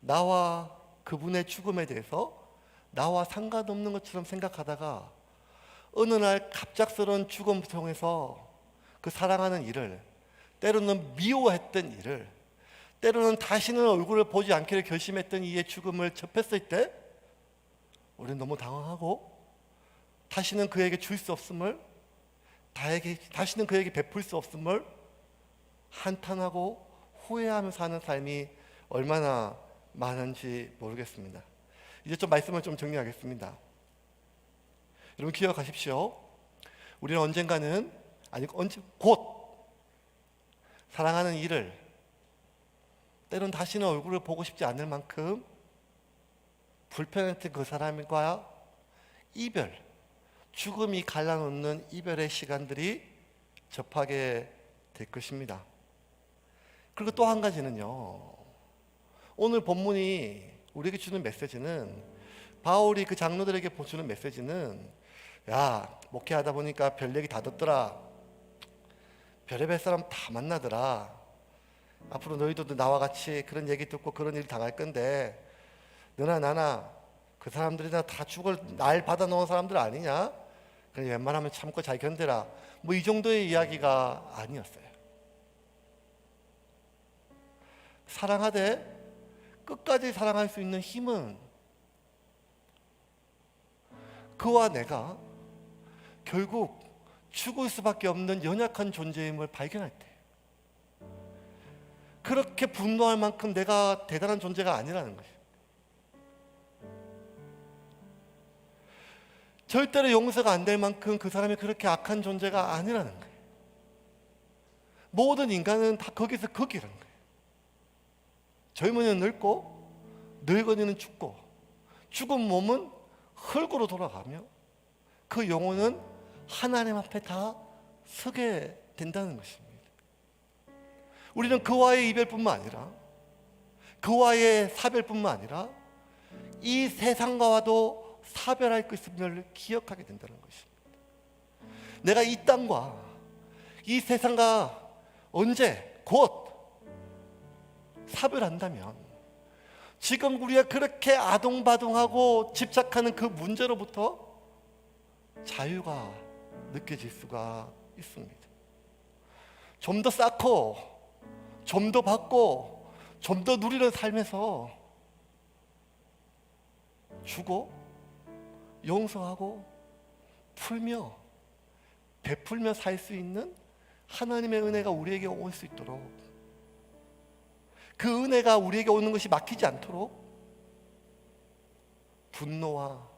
나와 그분의 죽음에 대해서 나와 상관없는 것처럼 생각하다가 어느 날 갑작스러운 죽음을 통해서 그 사랑하는 이를, 때로는 미워했던 이를, 때로는 다시는 얼굴을 보지 않기를 결심했던 이의 죽음을 접했을 때 우리는 너무 당황하고 다시는 그에게 줄 수 없음을, 다시는 그에게 베풀 수 없음을 한탄하고 후회하며 사는 삶이 얼마나 많은지 모르겠습니다. 이제 좀 말씀을 좀 정리하겠습니다. 여러분 기억하십시오. 우리는 언젠가는, 아니 곧 사랑하는 이를, 때론 다시는 얼굴을 보고 싶지 않을 만큼 불편했던 그 사람과 이별, 죽음이 갈라놓는 이별의 시간들이 접하게 될 것입니다. 그리고 또 한 가지는요, 오늘 본문이 우리에게 주는 메시지는, 바울이 그 장로들에게 주는 메시지는, 야, 목회하다 보니까 별 얘기 다 듣더라, 별의별 사람 다 만나더라, 앞으로 너희도 나와 같이 그런 얘기 듣고 그런 일 당할 건데, 너나 나나 그 사람들이나 다 죽을 날 받아놓은 사람들 아니냐? 그냥 웬만하면 참고 잘 견뎌라, 뭐 이 정도의 이야기가 아니었어요. 사랑하되 끝까지 사랑할 수 있는 힘은 그와 내가 결국 죽을 수밖에 없는 연약한 존재임을 발견할 때, 그렇게 분노할 만큼 내가 대단한 존재가 아니라는 것이에요. 절대로 용서가 안 될 만큼 그 사람이 그렇게 악한 존재가 아니라는 거예요. 모든 인간은 다 거기서 거기라는 거예요. 젊은이는 늙고 늙은이는 죽고, 죽은 몸은 흙으로 돌아가며 그 영혼은 하나님 앞에 다 서게 된다는 것입니다. 우리는 그와의 이별뿐만 아니라, 그와의 사별뿐만 아니라 이 세상과도 사별할 것임을 기억하게 된다는 것입니다. 내가 이 땅과 이 세상과 언제 곧 사별한다면, 지금 우리가 그렇게 아동바동하고 집착하는 그 문제로부터 자유가 느껴질 수가 있습니다. 좀 더 쌓고, 좀 더 받고, 좀 더 누리는 삶에서 주고 용서하고 풀며 베풀며 살 수 있는 하나님의 은혜가 우리에게 올 수 있도록, 그 은혜가 우리에게 오는 것이 막히지 않도록 분노와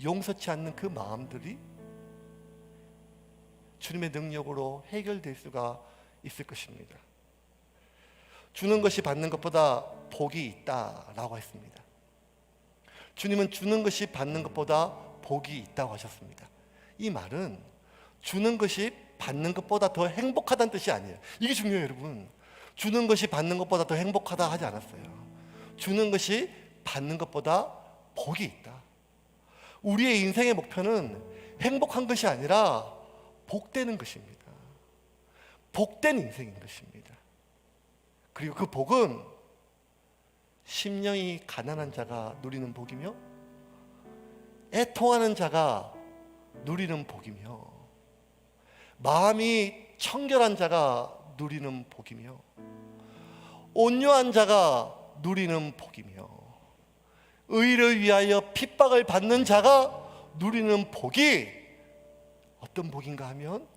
용서치 않는 그 마음들이 주님의 능력으로 해결될 수가 있을 것입니다. 주는 것이 받는 것보다 복이 있다라고 했습니다. 주님은 주는 것이 받는 것보다 복이 있다고 하셨습니다. 이 말은 주는 것이 받는 것보다 더 행복하다는 뜻이 아니에요. 이게 중요해요, 여러분. 주는 것이 받는 것보다 더 행복하다 하지 않았어요. 주는 것이 받는 것보다 복이 있다. 우리의 인생의 목표는 행복한 것이 아니라 복되는 것입니다. 복된 인생인 것입니다. 그리고 그 복은 심령이 가난한 자가 누리는 복이며, 애통하는 자가 누리는 복이며, 마음이 청결한 자가 누리는 복이며, 온유한 자가 누리는 복이며, 의를 위하여 핍박을 받는 자가 누리는 복이 어떤 복인가 하면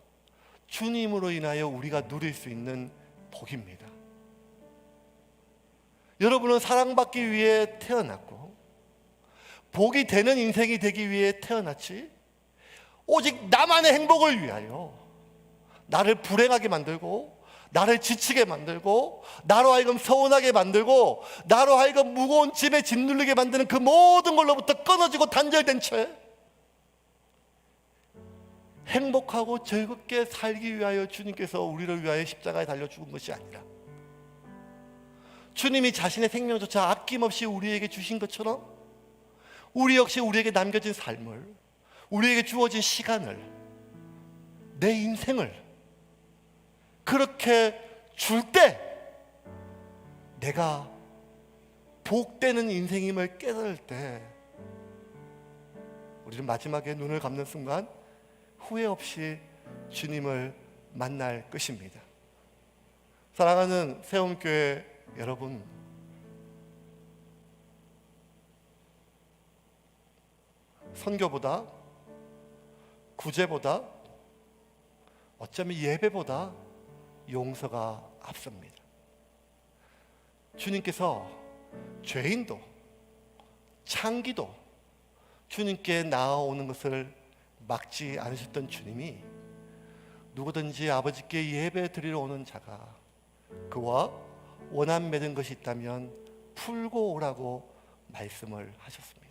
주님으로 인하여 우리가 누릴 수 있는 복입니다. 여러분은 사랑받기 위해 태어났고 복이 되는 인생이 되기 위해 태어났지, 오직 나만의 행복을 위하여 나를 불행하게 만들고 나를 지치게 만들고 나로 하여금 서운하게 만들고 나로 하여금 무거운 짐에 짓눌리게 만드는 그 모든 걸로부터 끊어지고 단절된 채 행복하고 즐겁게 살기 위하여 주님께서 우리를 위하여 십자가에 달려 죽은 것이 아니라, 주님이 자신의 생명조차 아낌없이 우리에게 주신 것처럼 우리 역시 우리에게 남겨진 삶을, 우리에게 주어진 시간을, 내 인생을 그렇게 줄 때 내가 복되는 인생임을 깨달을 때 우리는 마지막에 눈을 감는 순간 후회 없이 주님을 만날 것입니다. 사랑하는 세움교회 여러분, 선교보다, 구제보다, 어쩌면 예배보다 용서가 앞섭니다. 주님께서 죄인도 창기도 주님께 나아오는 것을 막지 않으셨던 주님이 누구든지 아버지께 예배 드리러 오는 자가 그와 원한 맺은 것이 있다면 풀고 오라고 말씀을 하셨습니다.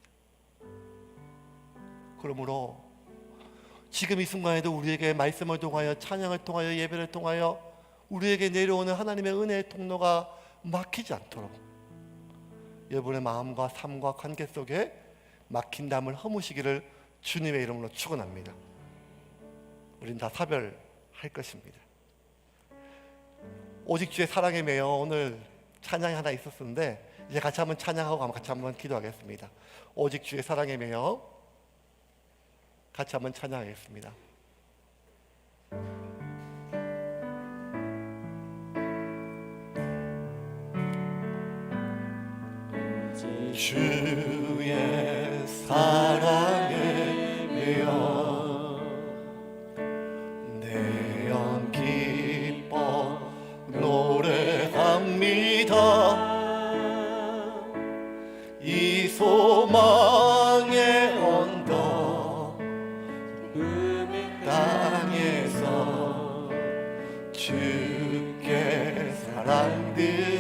그러므로 지금 이 순간에도 우리에게 말씀을 통하여, 찬양을 통하여, 예배를 통하여 우리에게 내려오는 하나님의 은혜의 통로가 막히지 않도록 여러분의 마음과 삶과 관계 속에 막힌 담을 허무시기를 주님의 이름으로 축원합니다. 우린 다 사별할 것입니다. 오직 주의 사랑에 매여 오늘 찬양이 하나 있었는데 이제 같이 한번 찬양하고 같이 한번 기도하겠습니다. 오직 주의 사랑에 매여 같이 한번 찬양하겠습니다. 주의 사랑에 매여 내 영 기뻐 노래합니다. 이 소망의 언덕 땅에서 주께 사랑드립니다.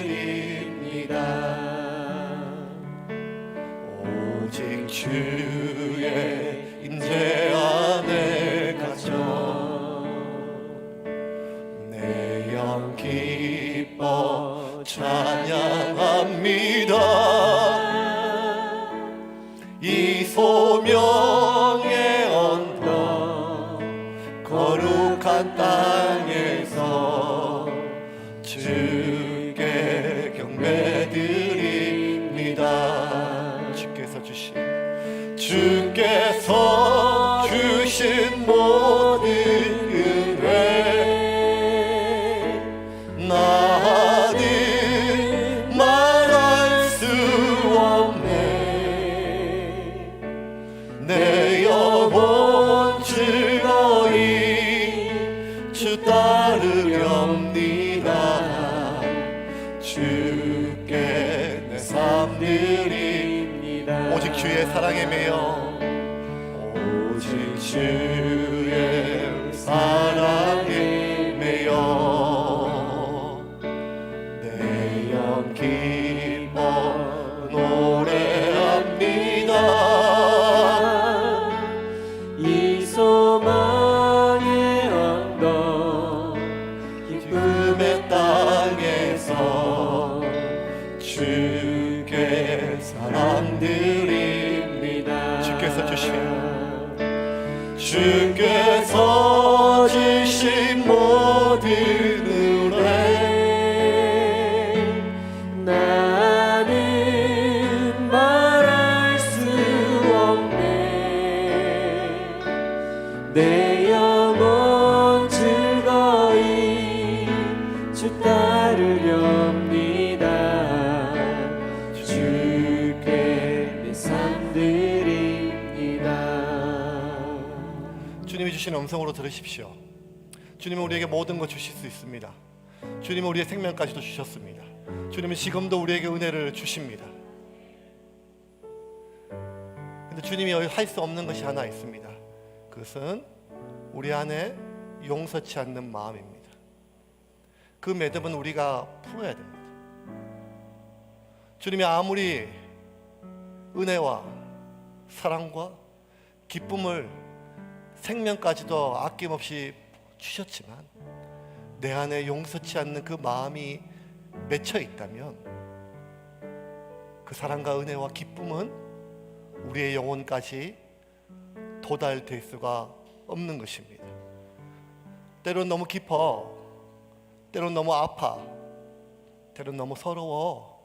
오직 주의 임재 안에 갇혀 내 영 기뻐 찬양합니다. 이 소명의 언덕 거룩한 땅에서 주께 경배드립니다. 주께서 주신 모든 은혜 나는 말할 수 없네. 내 영혼 즐거이 주 따르렵니다. 주께 내 삶 드립니다. 오직 주의 사랑에 매여 오직 주의 사랑에 매여 내 영 기뻐 노래합니다. 이 소망의 언덕 기쁨의 땅에서 주께 사랑드립니다. 주께서 주신 모든 은혜 나는 말할 수 없네. 내 영혼 즐거이 주 따르렵니다. 주께 내 삶 드립니다. 주님이 주신 음성으로 들으십시오. 주님은 우리에게 모든 것 주실 수 있습니다. 주님은 우리의 생명까지도 주셨습니다. 주님은 지금도 우리에게 은혜를 주십니다. 근데 주님이 할 수 없는 것이 하나 있습니다. 그것은 우리 안에 용서치 않는 마음입니다. 그 매듭은 우리가 풀어야 됩니다. 주님이 아무리 은혜와 사랑과 기쁨을 생명까지도 아낌없이 주셨지만 내 안에 용서치 않는 그 마음이 맺혀 있다면 그 사랑과 은혜와 기쁨은 우리의 영혼까지 도달될 수가 없는 것입니다. 때론 너무 깊어, 때론 너무 아파, 때론 너무 서러워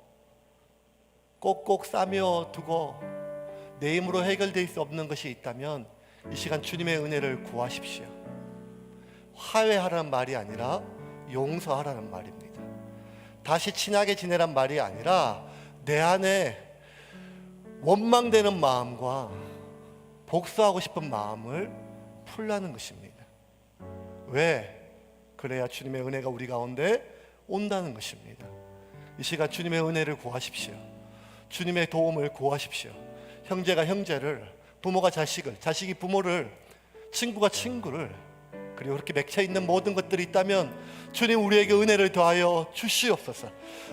꼭꼭 싸며 두고 내 힘으로 해결될 수 없는 것이 있다면 이 시간 주님의 은혜를 구하십시오. 화해하라는 말이 아니라 용서하라는 말입니다. 다시 친하게 지내란 말이 아니라 내 안에 원망되는 마음과 복수하고 싶은 마음을 풀라는 것입니다. 왜? 그래야 주님의 은혜가 우리 가운데 온다는 것입니다. 이 시간 주님의 은혜를 구하십시오. 주님의 도움을 구하십시오. 형제가 형제를, 부모가 자식을, 자식이 부모를, 친구가 친구를, 그리고 그렇게 맺혀 있는 모든 것들이 있다면 주님 우리에게 은혜를 더하여 주시옵소서.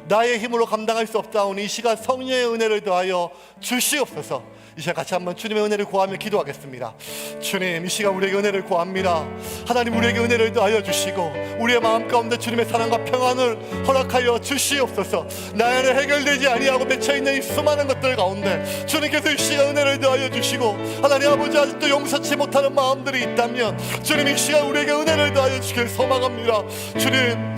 나의 힘으로 감당할 수 없사오니 이 시간 성령의 은혜를 더하여 주시옵소서. 이 시간 같이 한번 주님의 은혜를 구하며 기도하겠습니다. 주님, 이 시간 우리에게 은혜를 구합니다. 하나님 우리에게 은혜를 더하여 주시고 우리의 마음 가운데 주님의 사랑과 평안을 허락하여 주시옵소서. 나의 안에 해결되지 아니하고 맺혀있는 이 수많은 것들 가운데 주님께서 이 시간 은혜를 더하여 주시고 하나님 아버지 아직도 용서치 못하는 마음들이 있다면 주님 이 시간 우리에게 은혜를 더하여 주길 소망합니다. 주님,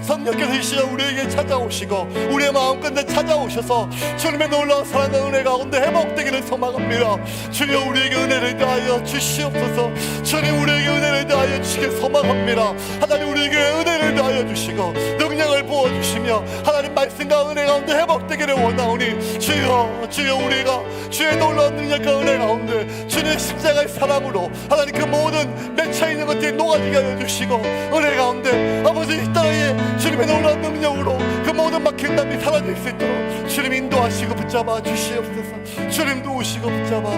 성령께서 이 시간 우리에게 찾아오시고 우리의 마음 끝에 찾아오셔서 주님의 놀라운 사랑과 은혜 가운데 회복되기를 소망합니다. 주여 우리에게 은혜를 더하여 주시옵소서. 주님 우리에게 은혜를 더하여 주시길 소망합니다. 하나님 우리에게 은혜를 더하여 주시고 능력을 부어주시며 하나님 말씀과 은혜 가운데 회복되기를 원하오니 주여, 주여 우리가 주의 놀라운 능력과 은혜 가운데 주님의 십자가의 사랑으로 하나님 그 모든 맺혀있는 것들이 녹아지게 하여 주시고 은혜 가운데 아버지 이 땅에 주님의 놀라운 능력으로 그 모든 막힌 담이 사라질 수 있도록 주님 인도하시고 붙잡아 주시옵소서. 주님 도우시고 붙잡아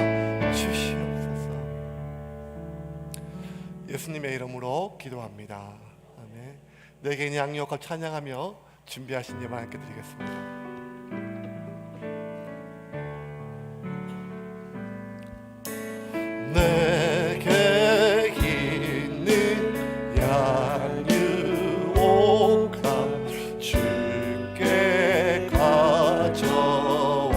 주시옵소서. 예수님의 이름으로 기도합니다. 아멘. 내게 양육과 찬양하며 준비하신 예만 함께 드리겠습니다. 내게 있는 양육옥함 주께 가져와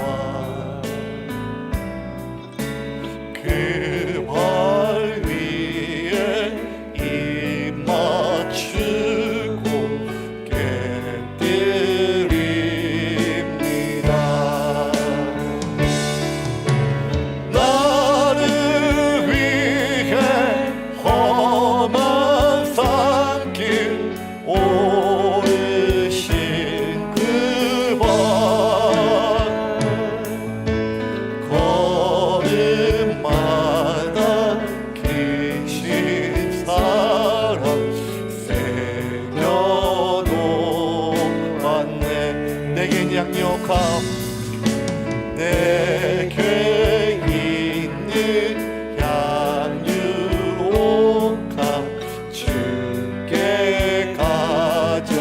그 발 위에 입 맞추고 깨뜨립니다. 나를 위해 험한 산길 오르신 그 발 걸음마다 계신 사랑 새겨놓았네. 내겐 양육함 내게 있는 양육함 주께 가져와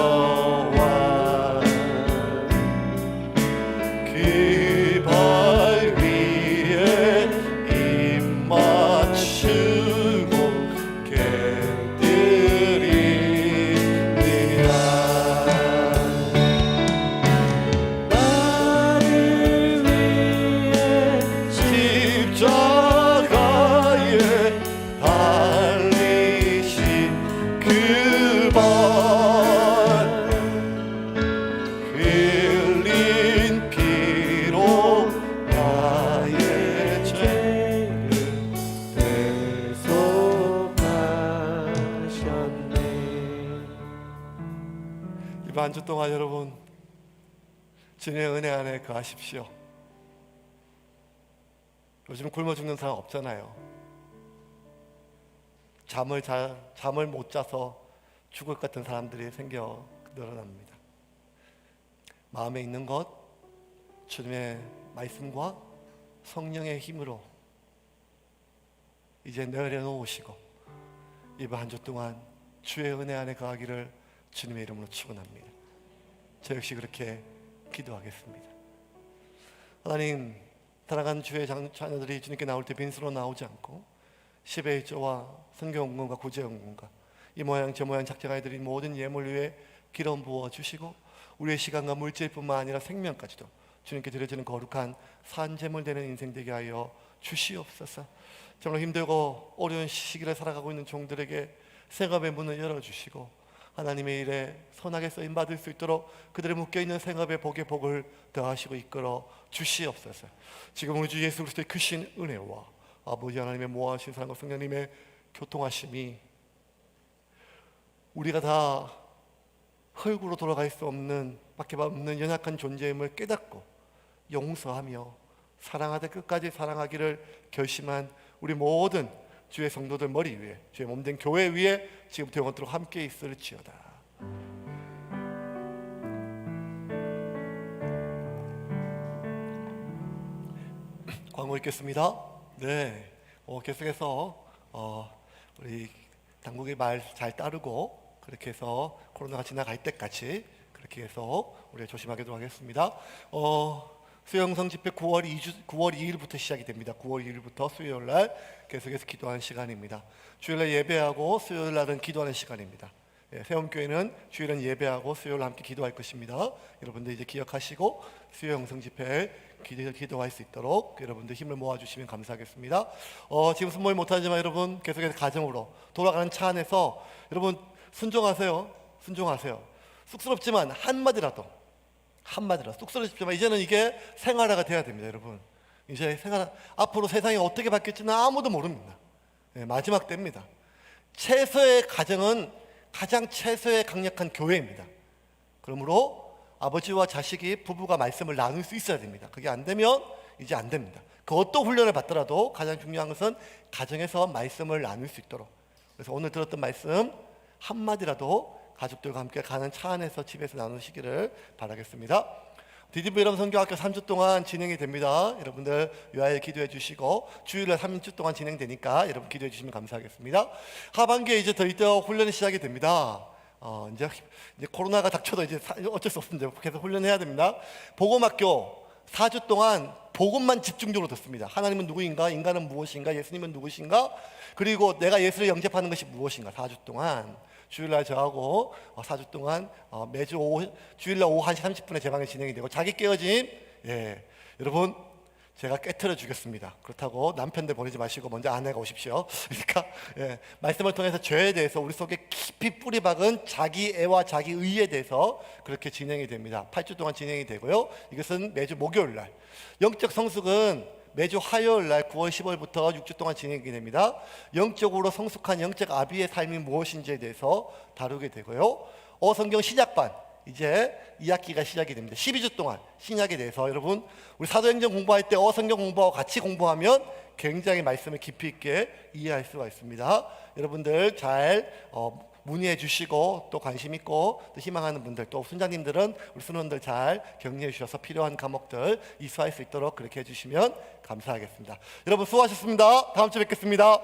그 발 위에 입 맞추고 깨뜨립니다. 나를 위해 십자가에 달리신 그 발 흘린 피로 나의 죄를 대속하셨네. 이번 한 주 동안 여러분 주님의 은혜 안에 거하십시오. 요즘 굶어 죽는 사람 없잖아요. 잠을 못 자서 죽을 것 같은 사람들이 생겨 늘어납니다. 마음에 있는 것 주님의 말씀과 성령의 힘으로 이제 내려놓으시고 이번 한 주 동안 주의 은혜 안에 거하기를 주님의 이름으로 축원합니다. 저 역시 그렇게 기도하겠습니다. 하나님, 사랑하는 주의 자녀들이 주님께 나올 때 빈수로 나오지 않고 10의 1조와 성경원금과 구제원금과 이 모양 저 모양 작정하여 드린 모든 예물 위에 기름 부어 주시고 우리의 시간과 물질뿐만 아니라 생명까지도 주님께 드려지는 거룩한 산제물 되는 인생 되게 하여 주시옵소서. 정말 힘들고 어려운 시기를 살아가고 있는 종들에게 생업의 문을 열어주시고 하나님의 일에 선하게 쓰임받을 수 있도록 그들의 묶여있는 생업의 복에 복을 더하시고 이끌어 주시옵소서. 지금 우리 주 예수 그리스도의 크신 은혜와 아버지 하나님의 모아하신 사랑과 성령님의 교통하심이 우리가 다 흙으로 돌아갈 수 없는 밖에 없는 연약한 존재임을 깨닫고 용서하며 사랑하되 끝까지 사랑하기를 결심한 우리 모든 주의 성도들 머리 위에 주의 몸된 교회 위에 지금부터 영원토록 함께 있을지어다. 광고 읽겠습니다. 네, 계속해서 우리 당국의 말 잘 따르고 그렇게 해서 코로나가 지나갈 때까지 그렇게 해서 우리가 조심하도록 하겠습니다. 수영성 집회 9월 2일부터 시작이 됩니다. 9월 2일부터 수요일 날 계속해서 기도하는 시간입니다. 주일 날 예배하고 수요일 날은 기도하는 시간입니다. 세움교회는 주일은 예배하고 수요일 함께 기도할 것입니다. 여러분들 이제 기억하시고 수요영성 집회에 기도할 수 있도록 여러분들 힘을 모아주시면 감사하겠습니다. 지금 순모임 못하지만 여러분 계속해서 가정으로 돌아가는 차 안에서 여러분 순종하세요. 쑥스럽지만 한마디라도 쑥스럽지만 이제는 이게 생활화가 돼야 됩니다. 여러분 이제 앞으로 세상이 어떻게 바뀔지는 아무도 모릅니다. 마지막 때입니다. 최소의 가정은 가장 최소의 강력한 교회입니다. 그러므로 아버지와 자식이 부부가 말씀을 나눌 수 있어야 됩니다. 그게 안 되면 이제 안 됩니다. 그것도 훈련을 받더라도 가장 중요한 것은 가정에서 말씀을 나눌 수 있도록. 그래서 오늘 들었던 말씀 한마디라도 가족들과 함께 가는 차 안에서 집에서 나누시기를 바라겠습니다. 디디브 여러분 성교학교 3주 동안 진행이 됩니다. 여러분들 요하여 기도해 주시고 주일날 3주 동안 진행되니까 여러분 기도해 주시면 감사하겠습니다. 하반기에 이제 더 이따 훈련이 시작이 됩니다. 이제 코로나가 닥쳐도 이제 어쩔 수 없습니다. 계속 훈련해야 됩니다. 복음학교 4주 동안 복음만 집중적으로 듣습니다. 하나님은 누구인가? 인간은 무엇인가? 예수님은 누구신가? 그리고 내가 예수를 영접하는 것이 무엇인가? 4주 동안 주일날 저하고 4주 동안 매주 주일날 오후 1시 30분에 제 방에 진행이 되고 자기 깨어짐 여러분 제가 깨트려 주겠습니다. 그렇다고 남편들 보내지 마시고 먼저 아내가 오십시오. 그러니까 말씀을 통해서 죄에 대해서 우리 속에 깊이 뿌리 박은 자기 애와 자기 의에 대해서 그렇게 진행이 됩니다. 8주 동안 진행이 되고요. 이것은 매주 목요일 날. 영적 성숙은 매주 화요일 날 9월 15일부터 6주 동안 진행이 됩니다. 영적으로 성숙한 영적 아비의 삶이 무엇인지에 대해서 다루게 되고요. 성경 신약반 이제 2학기가 시작이 됩니다. 12주 동안 신약에 대해서 여러분 우리 사도행전 공부할 때 성경 공부하고 같이 공부하면 굉장히 말씀을 깊이 있게 이해할 수가 있습니다. 여러분들 잘 문의해 주시고 또 관심 있고 또 희망하는 분들 또 순장님들은 우리 순원들 잘 격려해 주셔서 필요한 과목들 이수할 수 있도록 그렇게 해주시면 감사하겠습니다. 여러분 수고하셨습니다. 다음 주에 뵙겠습니다.